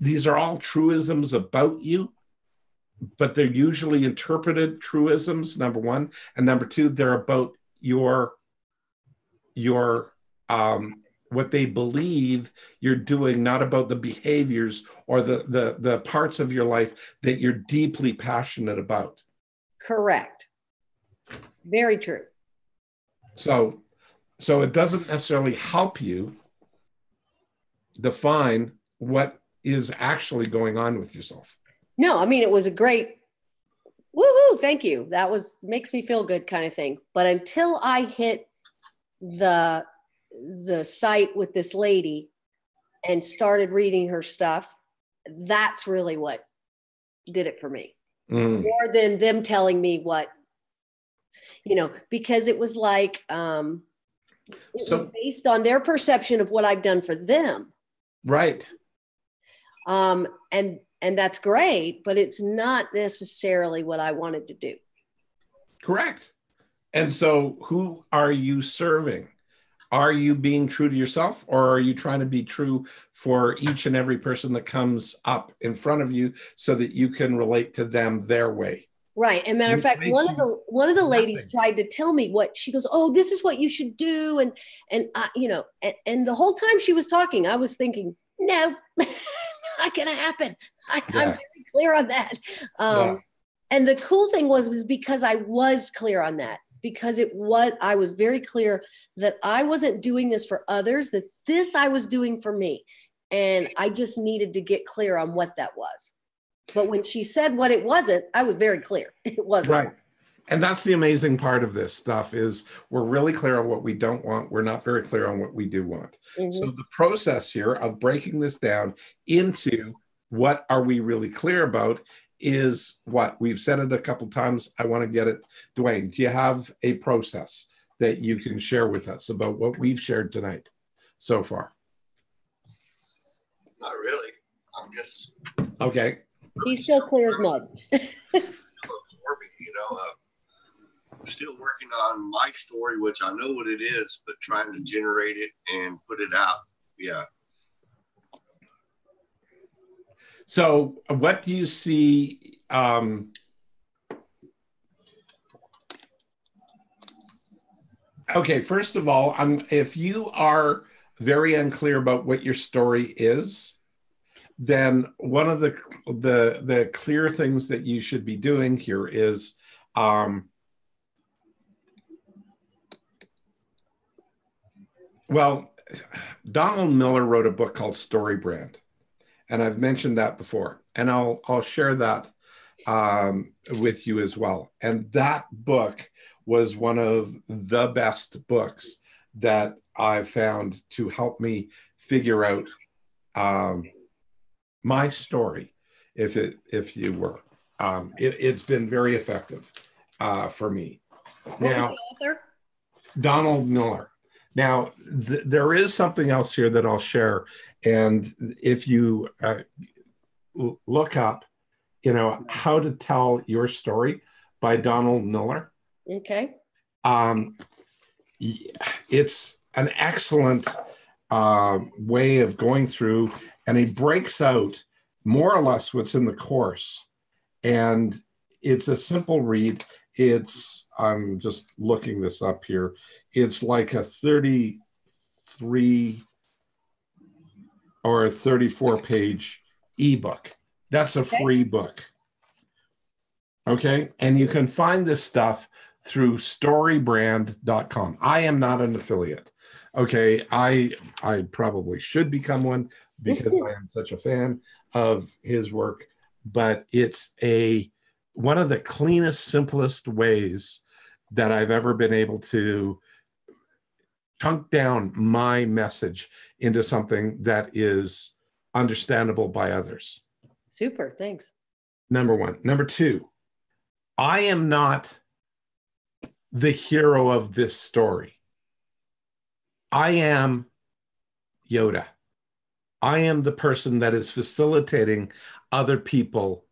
these are all truisms about you, but they're usually interpreted truisms, number one. And number two, they're about your what they believe you're doing, not about the behaviors or the parts of your life that you're deeply passionate about.
Correct. Very true.
So it doesn't necessarily help you define what is actually going on with yourself.
No, it was a great woohoo, thank you. That makes me feel good kind of thing. But until I hit the site with this lady and started reading her stuff, that's really what did it for me. More than them telling me what, because it was like It
So,
was based on their perception of what I've done for them.
right.
And that's great, but it's not necessarily what I wanted to do.
Correct. And so who are you serving? Are you being true to yourself, or are you trying to be true for each and every person that comes up in front of you so that you can relate to them their way?
Right. And matter of fact, one of the ladies tried to tell me what she goes, oh, this is what you should do. And I, you know, and the whole time she was talking, I was thinking, no, not going to happen. I'm very clear on that. And the cool thing was because I was clear on that, because I was very clear that I wasn't doing this for others, that this I was doing for me. And I just needed to get clear on what that was. But when she said what it wasn't, I was very clear. It wasn't.
Right. And that's the amazing part of this stuff is we're really clear on what we don't want. We're not very clear on what we do want. Mm-hmm. So the process here of breaking this down into what are we really clear about is what we've said it a couple of times. I want to get it. Dwayne, do you have a process that you can share with us about what we've shared tonight so far?
Not really. I'm just
okay.
He's still clear as mud.
Still absorbing, you know. Still working on my story, which I know what it is, but trying to generate it and put it out. Yeah.
So what do you see? Okay, first of all, if you are very unclear about what your story is, then one of the clear things that you should be doing here is well, Donald Miller wrote a book called Story Brand, and I've mentioned that before, and I'll share that with you as well. And that book was one of the best books that I've found to help me figure out my story, if you were. It's been very effective for me.
What was the author?
Donald Miller. Now, there is something else here that I'll share. And if you look up, you know, How to Tell Your Story by Donald Miller.
Okay.
It's an excellent way of going through, and he breaks out more or less what's in the course. And it's a simple read. I'm just looking this up here. It's like a 33 or 34 page ebook. That's a free book. Okay. And you can find this stuff through storybrand.com. I am not an affiliate. Okay. I probably should become one because I am such a fan of his work, but it's one of the cleanest, simplest ways that I've ever been able to chunk down my message into something that is understandable by others.
Super, thanks.
Number one. Number two, I am not the hero of this story. I am Yoda. I am the person that is facilitating other people,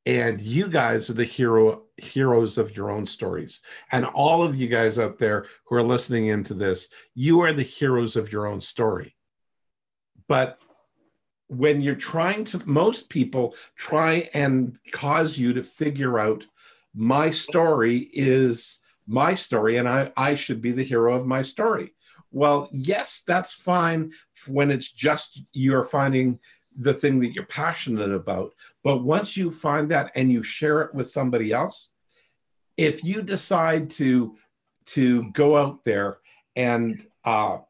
and you guys are the heroes of your own stories. And all of you guys out there who are listening into this, you are the heroes of your own story. But when you're most people try and cause you to figure out my story is my story and I should be the hero of my story. Well, yes, that's fine when it's just you're finding the thing that you're passionate about. But once you find that and you share it with somebody else, if you decide to go out there and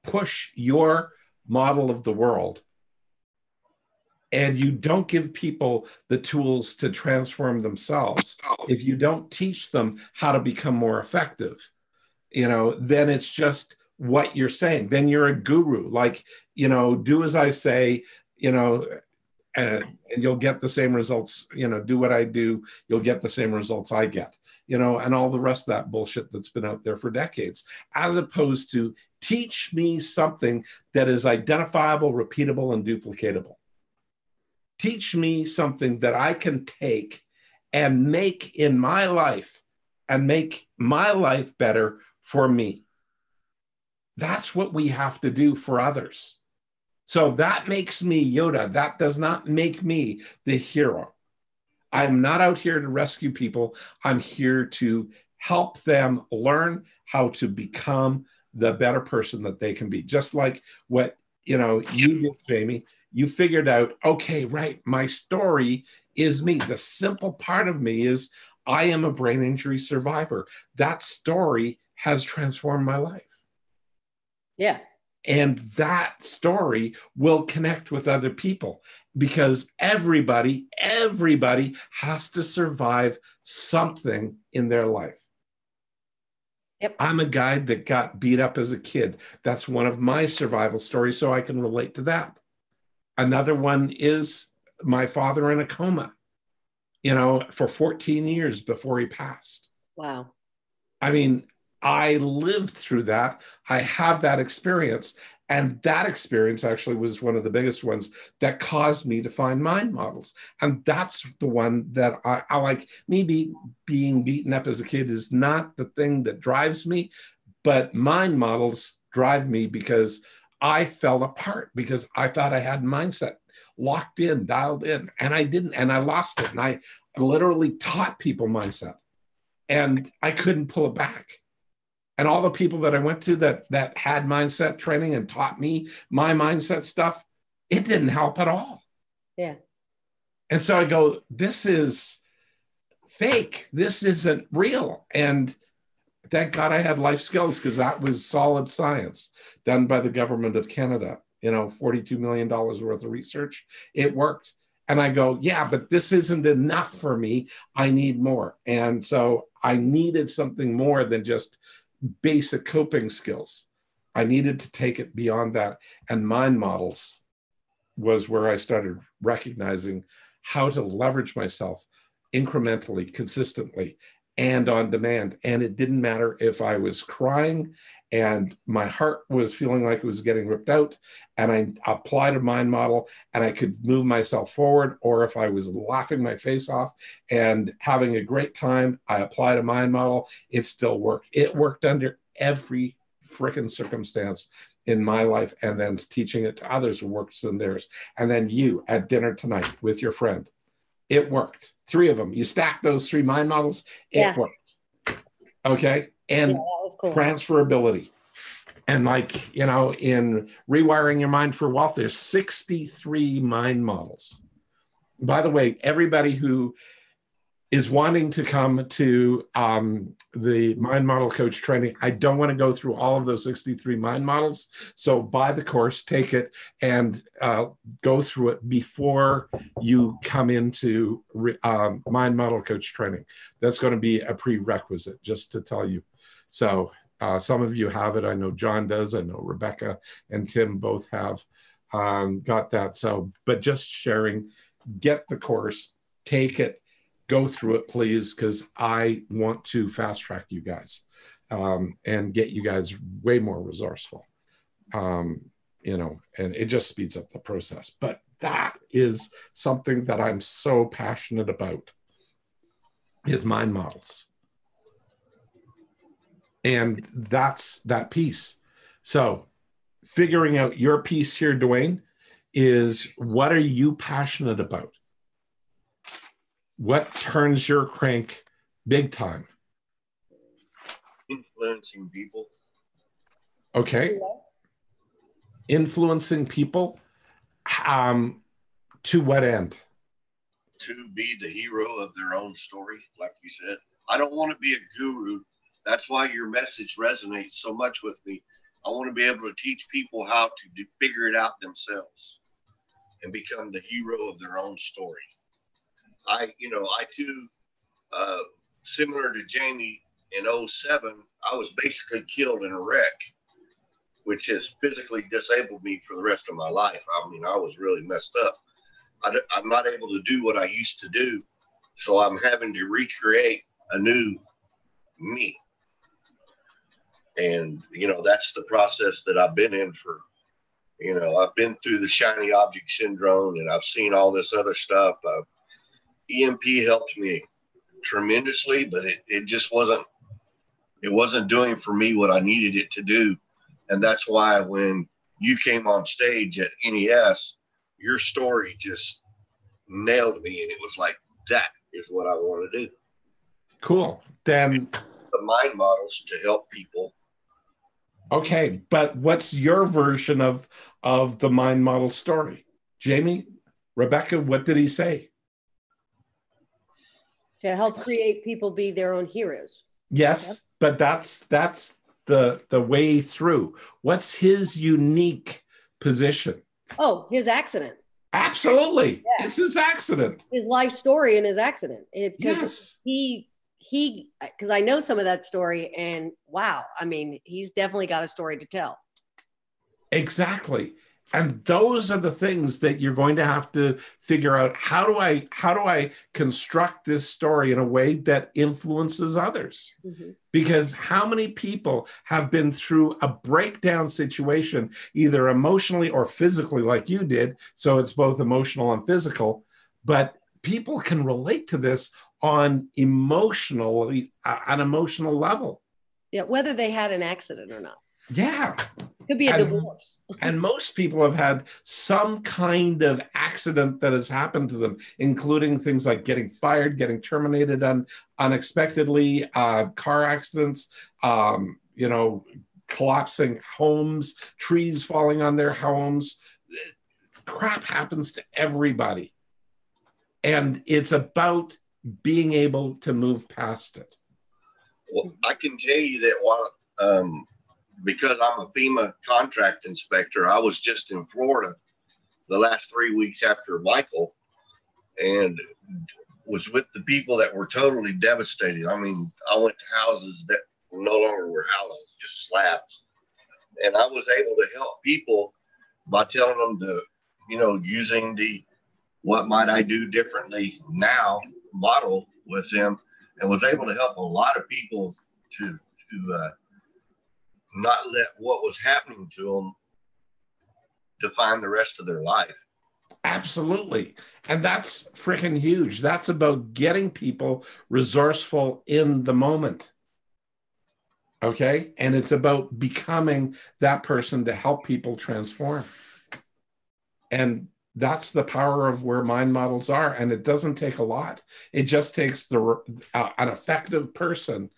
push your model of the world, and you don't give people the tools to transform themselves, if you don't teach them how to become more effective, you know, then it's just what you're saying. Then you're a guru, like, you know, do as I say, you know, and you'll get the same results, do what I do, you'll get the same results I get, and all the rest of that bullshit that's been out there for decades, as opposed to teach me something that is identifiable, repeatable, and duplicatable. Teach me something that I can take and make in my life and make my life better for me. That's what we have to do for others. So that makes me Yoda. That does not make me the hero. I'm not out here to rescue people. I'm here to help them learn how to become the better person that they can be. Just like what you did, Jamie. You figured out, okay, right, my story is me. The simple part of me is I am a brain injury survivor. That story has transformed my life.
Yeah.
And that story will connect with other people because everybody has to survive something in their life.
Yep.
I'm a guy that got beat up as a kid. That's one of my survival stories, so I can relate to that. Another one is my father in a coma, for 14 years before he passed.
Wow.
I mean, I lived through that. I have that experience. And that experience actually was one of the biggest ones that caused me to find mind models. And that's the one that I like. Me being beaten up as a kid is not the thing that drives me, but mind models drive me because I fell apart because I thought I had mindset locked in, dialed in, and I didn't. And I lost it. And I literally taught people mindset and I couldn't pull it back. And all the people that I went to that had mindset training and taught me my mindset stuff, it didn't help at all.
Yeah.
And so I go, this is fake. This isn't real. And thank God I had life skills because that was solid science done by the government of Canada, $42 million worth of research. It worked. And I go, yeah, but this isn't enough for me. I need more. And so I needed something more than just basic coping skills. I needed to take it beyond that. And mind models was where I started recognizing how to leverage myself incrementally, consistently, and on demand. And it didn't matter if I was crying and my heart was feeling like it was getting ripped out and I applied a mind model and I could move myself forward, or if I was laughing my face off and having a great time, I applied a mind model, it still worked. It worked under every freaking circumstance in my life, and then teaching it to others who works in theirs. And then you at dinner tonight with your friend, it worked. 3 of them. You stack those 3 mind models, it worked. Okay. And
that was cool.
Transferability. And in Rewiring Your Mind for Wealth, there's 63 mind models. By the way, everybody who is wanting to come to the Mind Model Coach training, I don't want to go through all of those 63 mind models. So buy the course, take it, and go through it before you come into Mind Model Coach training. That's going to be a prerequisite, just to tell you. So some of you have it. I know John does. I know Rebecca and Tim both have got that. So, but just sharing, get the course, take it, go through it, please, because I want to fast track you guys and get you guys way more resourceful, and it just speeds up the process. But that is something that I'm so passionate about, is mind models. And that's that piece. So figuring out your piece here, Dwayne, is what are you passionate about? What turns your crank big time?
Influencing people.
Okay. Influencing people. To what end?
To be the hero of their own story, like you said. I don't want to be a guru. That's why your message resonates so much with me. I want to be able to teach people how to figure it out themselves and become the hero of their own story. I too, similar to Jamie in 2007, I was basically killed in a wreck, which has physically disabled me for the rest of my life. I mean, I was really messed up. I'm not able to do what I used to do. So I'm having to recreate a new me. And, that's the process that I've been in for, I've been through the shiny object syndrome, and I've seen all this other stuff. EMP helped me tremendously, but it just wasn't doing for me what I needed it to do. And that's why when you came on stage at NES, your story just nailed me. And it was like, that is what I want to do.
Cool. Then
the mind models to help people.
Okay, but what's your version of the mind model story? Jamie, Rebecca, what did he say?
To help create people be their own heroes.
Yes, yep. But that's the way through. What's his unique position?
Oh, his accident.
Absolutely. Yeah. It's his accident.
His life story and his accident.
Yes.
He because I know some of that story, and wow, I mean, he's definitely got a story to tell.
Exactly. And those are the things that you're going to have to figure out. How do I construct this story in a way that influences others? Mm-hmm. Because how many people have been through a breakdown situation, either emotionally or physically, like you did? So it's both emotional and physical, but people can relate to this on an emotional level.
Yeah, whether they had an accident or not.
Yeah.
Could be a divorce.
And most people have had some kind of accident that has happened to them, including things like getting fired, getting terminated unexpectedly, car accidents, collapsing homes, trees falling on their homes. Crap happens to everybody. And it's about being able to move past it.
Well, I can tell you that while because I'm a FEMA contract inspector, I was just in Florida the last 3 weeks after Michael, and was with the people that were totally devastated. I mean, I went to houses that no longer were houses, just slabs. And I was able to help people by telling them to, using the what might I do differently now model with them, and was able to help a lot of people to not let what was happening to them define the rest of their life.
Absolutely. And that's freaking huge. That's about getting people resourceful in the moment. Okay. And it's about becoming that person to help people transform. And that's the power of where mind models are. And it doesn't take a lot. It just takes an effective person,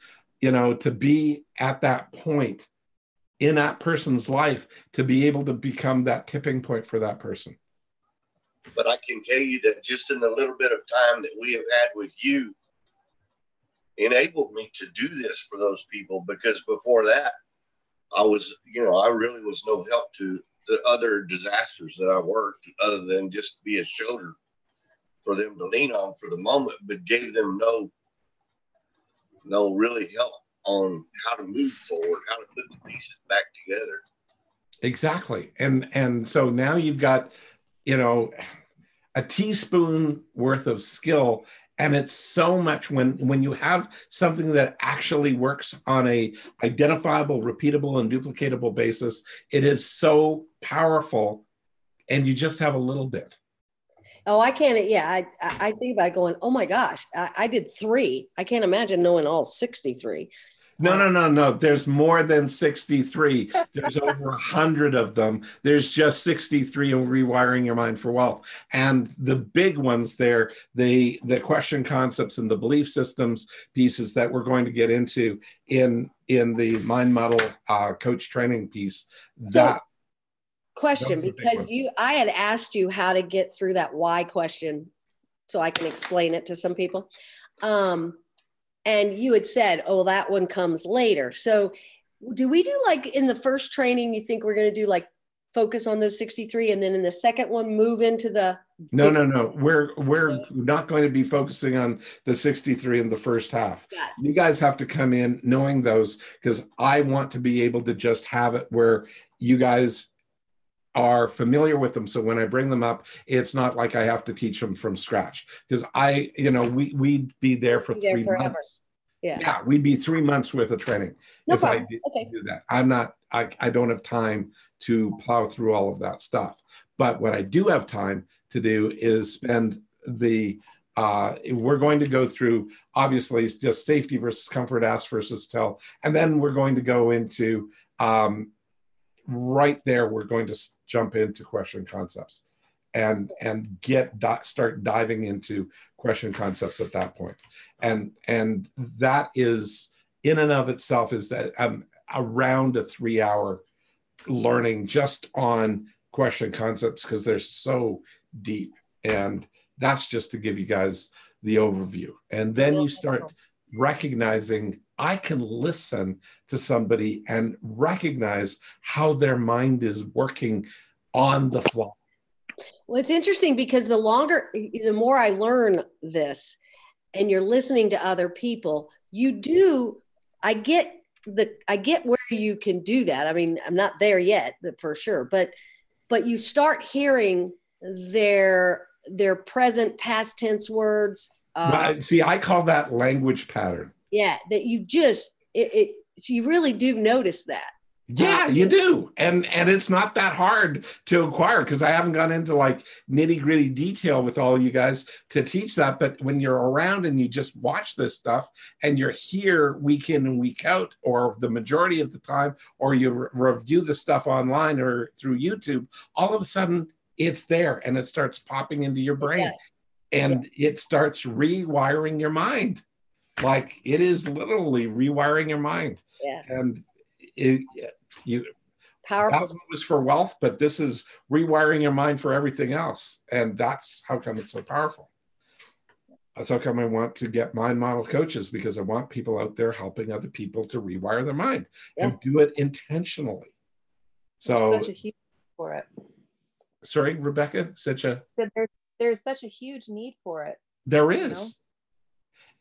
to be at that point in that person's life, to be able to become that tipping point for that person.
But I can tell you that just in the little bit of time that we have had with you enabled me to do this for those people, because before that, I was, I really was no help to the other disasters that I worked, other than just be a shoulder for them to lean on for the moment, but gave them no really help on how to move forward, how to put the pieces back together.
Exactly. And so now you've got, a teaspoon worth of skill. And it's so much when you have something that actually works on a identifiable, repeatable, and duplicatable basis, it is so powerful, and you just have a little bit.
Oh, I can't. Yeah, I think about going, oh my gosh, I did 3. I can't imagine knowing all 63.
No. There's more than 63. There's over 100 of them. There's just 63 of Rewiring Your Mind for Wealth. And the big ones there, the question concepts and the belief systems pieces that we're going to get into in the mind model coach training piece.
Question, because I had asked you how to get through that why question so I can explain it to some people. And you had said, oh, that one comes later. So do we do like in the first training, you think we're going to do like focus on those 63, and then in the second one move into the
No. We're not going to be focusing on the 63 in the first half. You guys have to come in knowing those, because I want to be able to just have it where you guys are familiar with them. So when I bring them up, it's not like I have to teach them from scratch, because we'd be there for
Be there
3
forever.
months.
Yeah.
Yeah, we'd be 3 months worth of training
No
if I
problem.
did
Okay.
do that. I don't have time to plow through all of that stuff. But what I do have time to do is spend we're going to go through, obviously, it's just safety versus comfort, ask versus tell. And then we're going to go into, right there, we're going to jump into question concepts and start diving into question concepts at that point. And that is, in and of itself, is that around a 3-hour learning just on question concepts, because they're so deep. And that's just to give you guys the overview. And then you start recognizing, I can listen to somebody and recognize how their mind is working on the fly.
Well, it's interesting because the more I learn this, and you're listening to other people, I get where you can do that. I mean, I'm not there yet, for sure, but you start hearing their present, past tense words.
See, I call that language pattern.
Yeah, that you so you really do notice that.
Yeah, you do. And it's not that hard to acquire, because I haven't gone into like nitty gritty detail with all you guys to teach that. But when you're around and you just watch this stuff and you're here week in and week out, or the majority of the time, or you review the stuff online or through YouTube, all of a sudden it's there and it starts popping into your brain. And it starts rewiring your mind. Like, it is literally rewiring your mind.
Yeah.
And
powerful.
That was for wealth, but this is rewiring your mind for everything else. And that's how come it's so powerful. That's how come I want to get mind model coaches, because I want people out there helping other people to rewire their mind and do it intentionally. So
there's such a huge need for it.
Sorry, Rebecca,
there's such a huge need for it.
There is.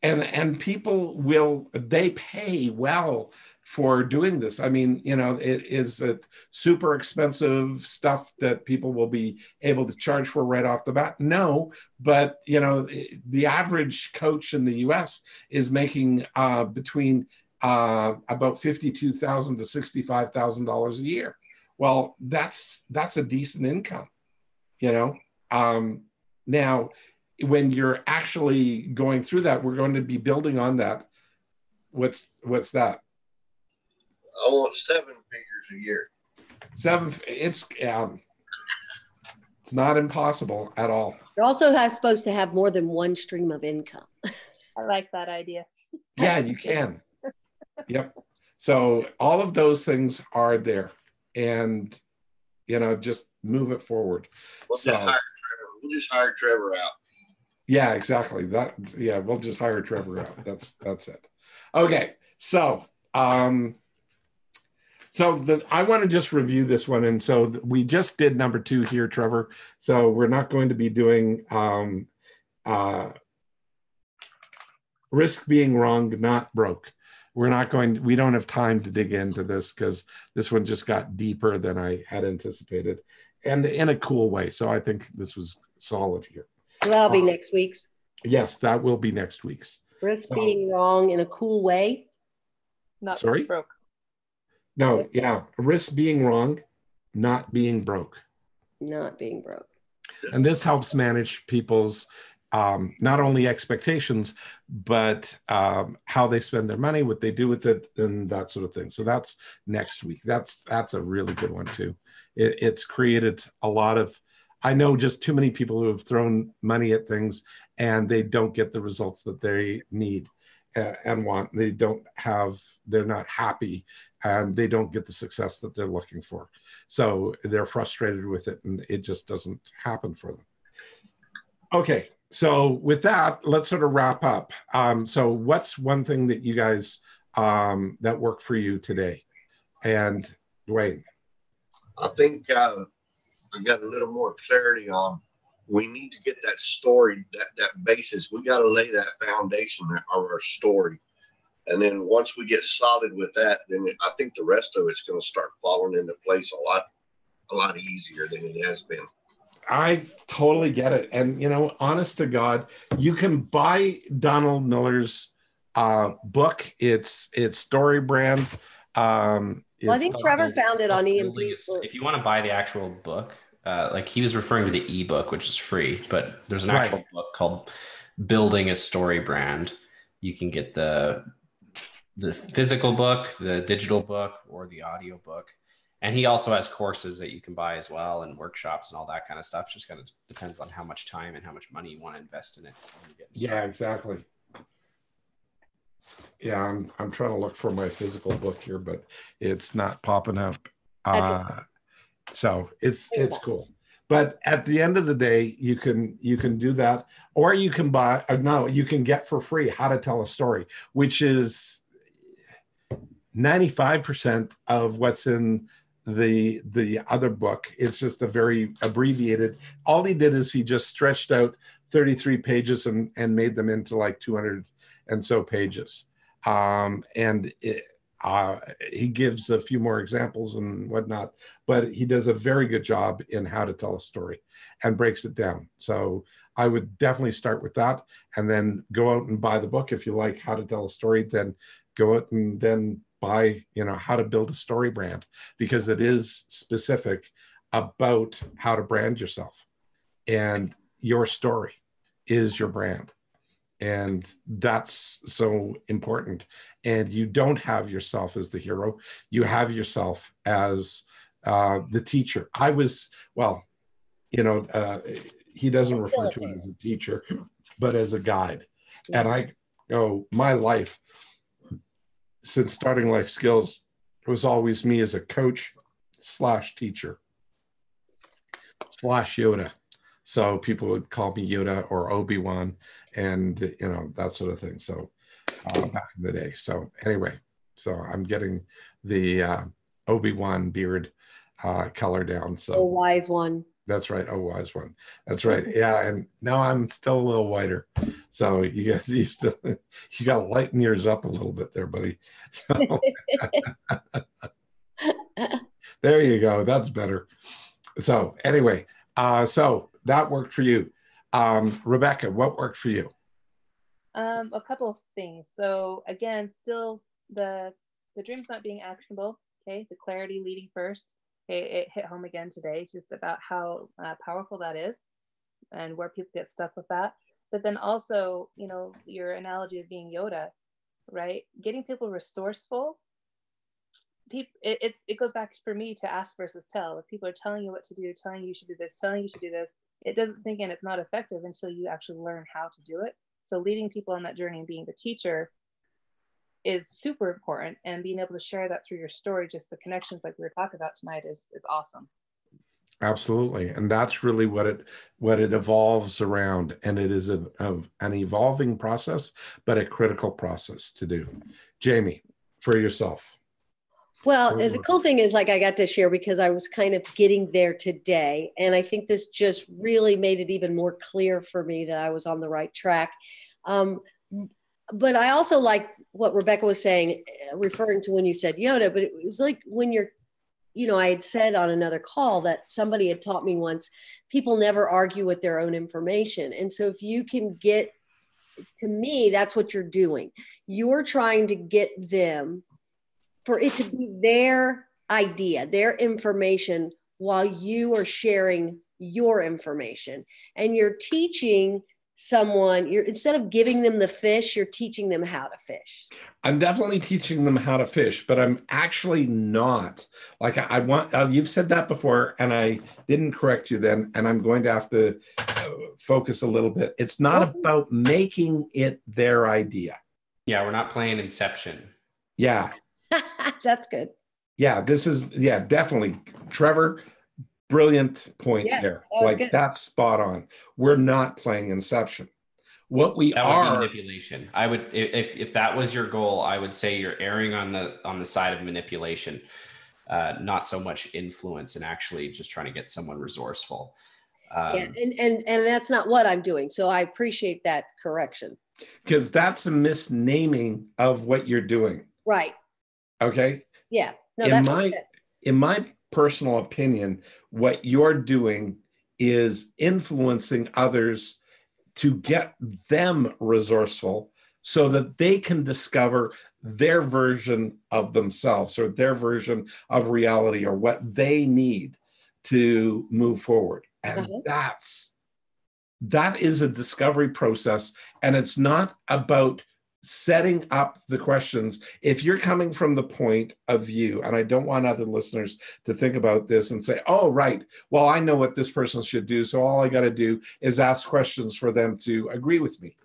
And people they pay well for doing this. I mean, it is a super expensive stuff that people will be able to charge for right off the bat. No, but the average coach in the US is making between about $52,000 to $65,000 a year. Well, that's a decent income, now, when you're actually going through that, we're going to be building on that. What's that?
I want 7 figures a year.
7. It's not impossible at all.
You're also supposed to have more than one stream of income.
I like that idea.
Yeah, you can. Yep. So all of those things are there, and just move it forward.
We'll just hire Trevor out.
Yeah, exactly. We'll just hire Trevor out. That's it. Okay, so I want to just review this one, and so we just did number 2 here, Trevor. So we're not going to be doing risk being wrong, not broke. We don't have time to dig into this, because this one just got deeper than I had anticipated, and in a cool way. So I think this was solid here.
So that'll be next week's.
Yes, that will be next week's.
Risk being wrong in a cool way.
Not
Sorry?
broke.
No, yeah. Risk being wrong, not being broke.
Not being broke.
And this helps manage people's not only expectations, but how they spend their money, what they do with it, and that sort of thing. So that's next week. That's a really good one too. It's created a lot of, I know just too many people who have thrown money at things and they don't get the results that they need and want. They're not happy, and they don't get the success that they're looking for. So they're frustrated with it, and it just doesn't happen for them. Okay. So with that, let's sort of wrap up. So what's one thing that you guys that worked for you today? And Dwayne?
I think I got a little more clarity on, we need to get that story, that basis. We got to lay that foundation of our story. And then once we get solid with that, then I think the rest of it's going to start falling into place a a lot easier than it has been.
I totally get it. And, you know, honest to God, you can buy Donald Miller's book. It's Story Brand.
Well, I think Trevor found it on EMP.
If you want to buy the actual book, like he was referring to the ebook, which is free, but there's an actual book called Building a Story Brand. You can get the physical book, the digital book, or the audio book. And he also has courses that you can buy as well, and workshops and all that kind of stuff. Just kind of depends on how much time and how much money you want to invest in it.
Yeah, exactly. Yeah, I'm trying to look for my physical book here, but it's not popping up. So it's cool. But at the end of the day, you can do that, or you can buy. No, you can get for free How to Tell a Story, which is 95% of what's in the other book. It's just a very abbreviated. All he did is he just stretched out 33 pages and made them into like 200 and so pages. He gives a few more examples and whatnot, but he does a very good job in how to tell a story and breaks it down. So I would definitely start with that, and then go out and buy the book. If you like how to tell a story, then go out and then buy, you know, How to Build a Story Brand, because it is specific about how to brand yourself, and your story is your brand. And that's so important. And you don't have yourself as the hero. You have yourself as the teacher. He doesn't refer to it as a teacher, but as a guide. And I go, my life, since starting Life Skills, it was always me as a coach / teacher / Yoda. So people would call me Yoda or Obi-Wan, and, you know, that sort of thing. So back in the day. So anyway, so I'm getting the Obi-Wan beard color down. So
oh, wise one.
That's right. Oh, wise one. That's right. Yeah. And now I'm still a little whiter. So you got to lighten yours up a little bit there, buddy. So, there you go. That's better. So anyway, so that worked for you. Rebecca, what worked for you?
A couple of things. So again, still the dream's not being actionable. Okay, the clarity leading first. Okay, it hit home again today, just about how powerful that is, and where people get stuck with that. But then also, you know, your analogy of being Yoda, right? Getting people resourceful. It goes back for me to ask versus tell. If people are telling you what to do, telling you should do this, telling you should do this, it doesn't sink in. It's not effective until you actually learn how to do it. So leading people on that journey and being the teacher is super important, and being able to share that through your story, just the connections like we were talking about tonight, is awesome.
Absolutely. And that's really what it evolves around. And it is an evolving process, but a critical process to do. Jamie, for yourself.
Well, the cool thing is, like, I got to share because I was kind of getting there today. And I think this just really made it even more clear for me that I was on the right track. But I also like what Rebecca was saying, referring to when you said Yoda, but it was like when you're, you know, I had said on another call that somebody had taught me once, people never argue with their own information. And so if you can get, to me, that's what you're doing. You're trying to get them, for it to be their idea, their information, while you are sharing your information. And you're teaching someone, instead of giving them the fish, you're teaching them how to fish.
I'm definitely teaching them how to fish, but I'm actually not. Like, I want, you've said that before, and I didn't correct you then, and I'm going to have to focus a little bit. It's not about making it their idea.
Yeah, we're not playing Inception.
Yeah.
That's good.
Yeah, this is, definitely. Trevor, brilliant point there. Like, good. That's spot on. We're not playing Inception. What we
that
are,
would be manipulation. I would, if that was your goal, I would say you're erring on the side of manipulation, not so much influence, and actually just trying to get someone resourceful.
And that's not what I'm doing. So I appreciate that correction.
Because that's a misnaming of what you're doing.
Right.
Okay.
Yeah. No,
in my personal opinion, what you're doing is influencing others to get them resourceful so that they can discover their version of themselves or their version of reality or what they need to move forward. And that is a discovery process. And it's not about setting up the questions. If you're coming from the point of view, and I don't want other listeners to think about this and say, oh, right, well, I know what this person should do, so all I got to do is ask questions for them to agree with me.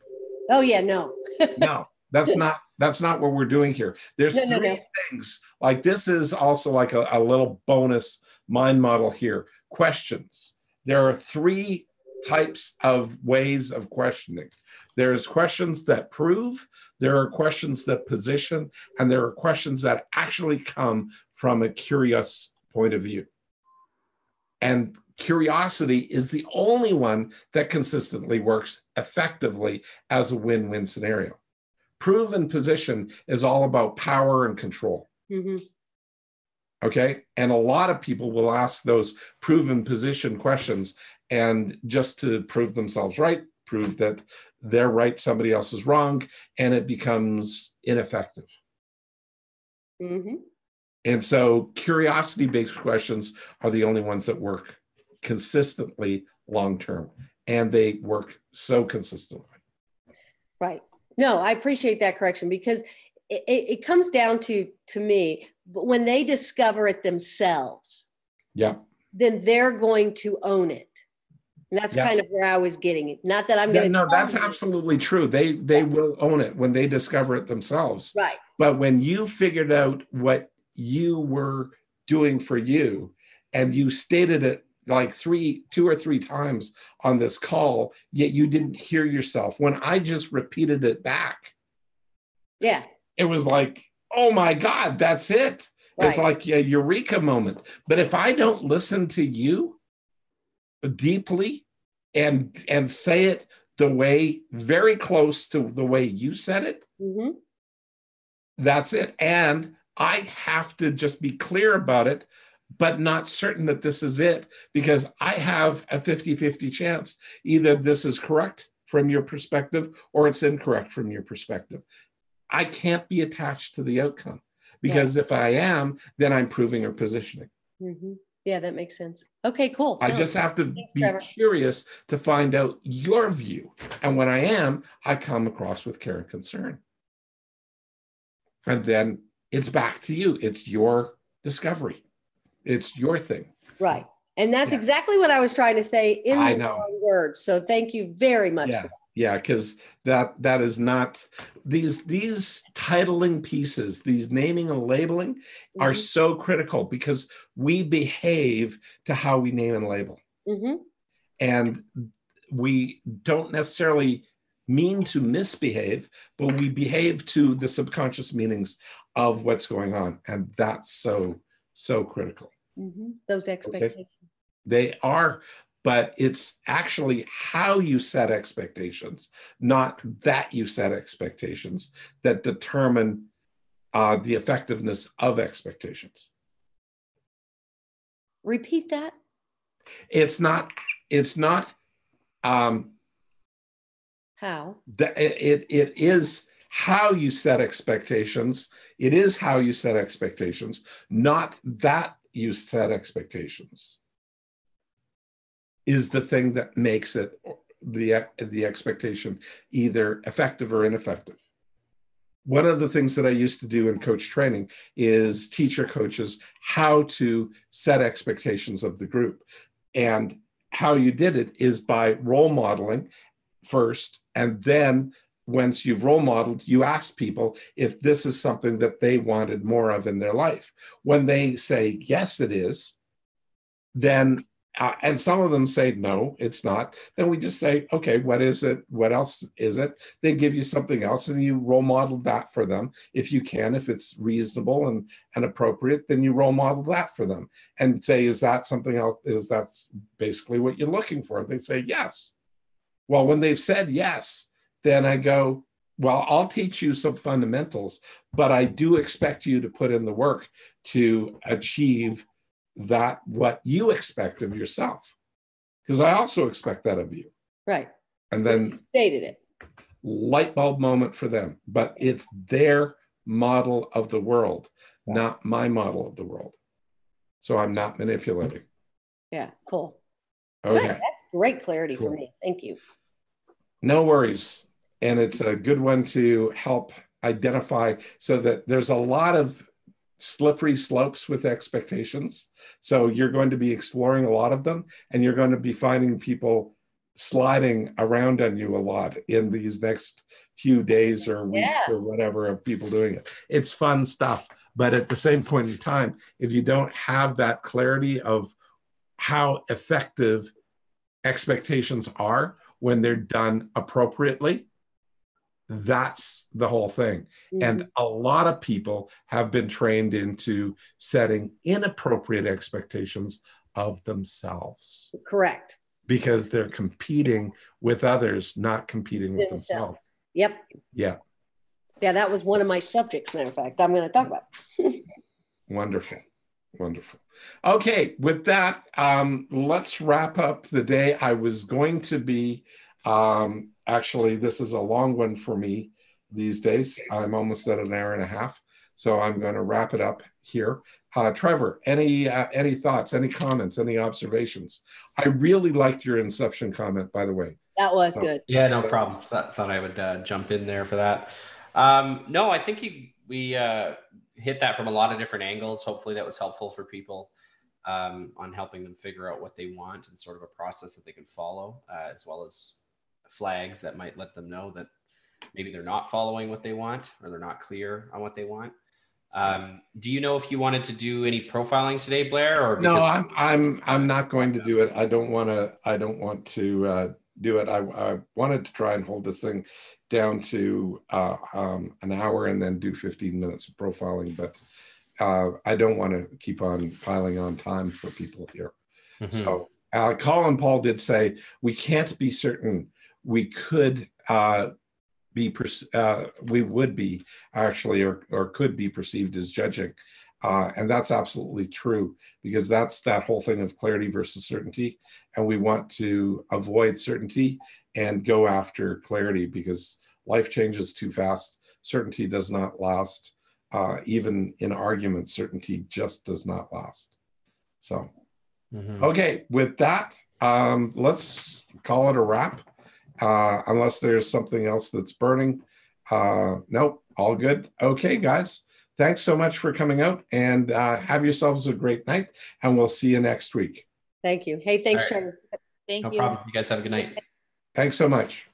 Oh yeah, no.
No, that's not what we're doing here. There's three things. Like, this is also like a little bonus mind model here. Questions. There are three types of ways of questioning. There's questions that prove, there are questions that position, and there are questions that actually come from a curious point of view. And curiosity is the only one that consistently works effectively as a win-win scenario. Prove and position is all about power and control. Okay? And a lot of people will ask those prove and position questions and just to prove themselves right, prove that they're right, somebody else is wrong, and it becomes ineffective. And so curiosity-based questions are the only ones that work consistently long-term, and they work so consistently.
Right. No, I appreciate that correction, because it comes down to me, when they discover it themselves, then they're going to own it. And that's kind of where I was getting it. Not that I'm going to.
No, that's absolutely true. They will own it when they discover it themselves.
Right.
But when you figured out what you were doing for you, and you stated it like two or three times on this call, yet you didn't hear yourself. When I just repeated it back, it was like, oh my God, that's it. Right. It's like a eureka moment. But if I don't listen to you deeply and say it the way, very close to the way you said it, that's it. And I have to just be clear about it, but not certain that this is it, because I have a 50-50 chance. Either this is correct from your perspective or it's incorrect from your perspective. I can't be attached to the outcome, because if I am, then I'm proving or positioning.
Yeah, that makes sense. Okay, cool.
I just have to be curious to find out your view. And when I am, I come across with care and concern. And then it's back to you. It's your discovery. It's your thing.
Right. And that's exactly what I was trying to say in the wrong words. So thank you very much for that.
Yeah, because that is not, these titling pieces, these naming and labeling are so critical, because we behave to how we name and label. And we don't necessarily mean to misbehave, but we behave to the subconscious meanings of what's going on. And that's so critical.
Those expectations.
Okay? They are. But it's actually how you set expectations, not that you set expectations, that determine the effectiveness of expectations.
Repeat that.
It's not.
How?
It is how you set expectations. It is how you set expectations, not that you set expectations. Is the thing that makes it the expectation either effective or ineffective. One of the things that I used to do in coach training is teach your coaches how to set expectations of the group. And how you did it is by role modeling first, and then once you've role modeled, you ask people if this is something that they wanted more of in their life. When they say, yes, it is, then and some of them say, no, it's not. Then we just say, okay, what is it? What else is it? They give you something else, and you role model that for them. If you can, if it's reasonable and appropriate, then you role model that for them and say, is that something else? Is that basically what you're looking for? They say, yes. Well, when they've said yes, then I go, well, I'll teach you some fundamentals, but I do expect you to put in the work to achieve that what you expect of yourself, because I also expect that of you.
Right.
And then
Stated it.
light bulb moment for them, but it's their model of the world, not my model of the world. So I'm not manipulating.
Yeah, cool.
Okay.
Good. That's great clarity
Cool.
for me. Thank you.
No worries. And it's a good one to help identify, so that there's a lot of slippery slopes with expectations. So you're going to be exploring a lot of them, and you're going to be finding people sliding around on you a lot in these next few days or weeks or whatever of people doing it. It's fun stuff. But at the same point in time, if you don't have that clarity of how effective expectations are when they're done appropriately, that's the whole thing. Mm-hmm. And a lot of people have been trained into setting inappropriate expectations of themselves.
Correct.
Because they're competing with others, not competing with themselves.
Yep.
Yeah.
Yeah, that was one of my subjects, matter of fact, I'm going to talk about.
Wonderful. Wonderful. Okay, with that, let's wrap up the day. I was going to be, actually, this is a long one for me these days. I'm almost at an hour and a half, so I'm going to wrap it up here. Trevor, any thoughts, any comments, any observations? I really liked your inception comment, by the way.
That was good.
Yeah, no problem. Thought I would jump in there for that. No, I think we hit that from a lot of different angles. Hopefully that was helpful for people on helping them figure out what they want and sort of a process that they can follow, as well as flags that might let them know that maybe they're not following what they want or they're not clear on what they want. Do you know if you wanted to do any profiling today, Blair? Or because
no, I'm not going to do it. I don't want to do it. I wanted to try and hold this thing down to an hour and then do 15 minutes of profiling, but I don't want to keep on piling on time for people here. Mm-hmm. So Colin Paul did say we can't be certain. We could we would be actually, or could be perceived as judging. And that's absolutely true, because that's that whole thing of clarity versus certainty. And we want to avoid certainty and go after clarity, because life changes too fast. Certainty does not last. Even in arguments, certainty just does not last. So, okay, with that, let's call it a wrap. Unless there's something else that's burning. Nope, all good. Okay, guys, thanks so much for coming out, and have yourselves a great night, and we'll see you next week.
Thank you. Hey, thanks, Trevor.
Thank you.
No problem. You guys have a good night.
Thanks so much.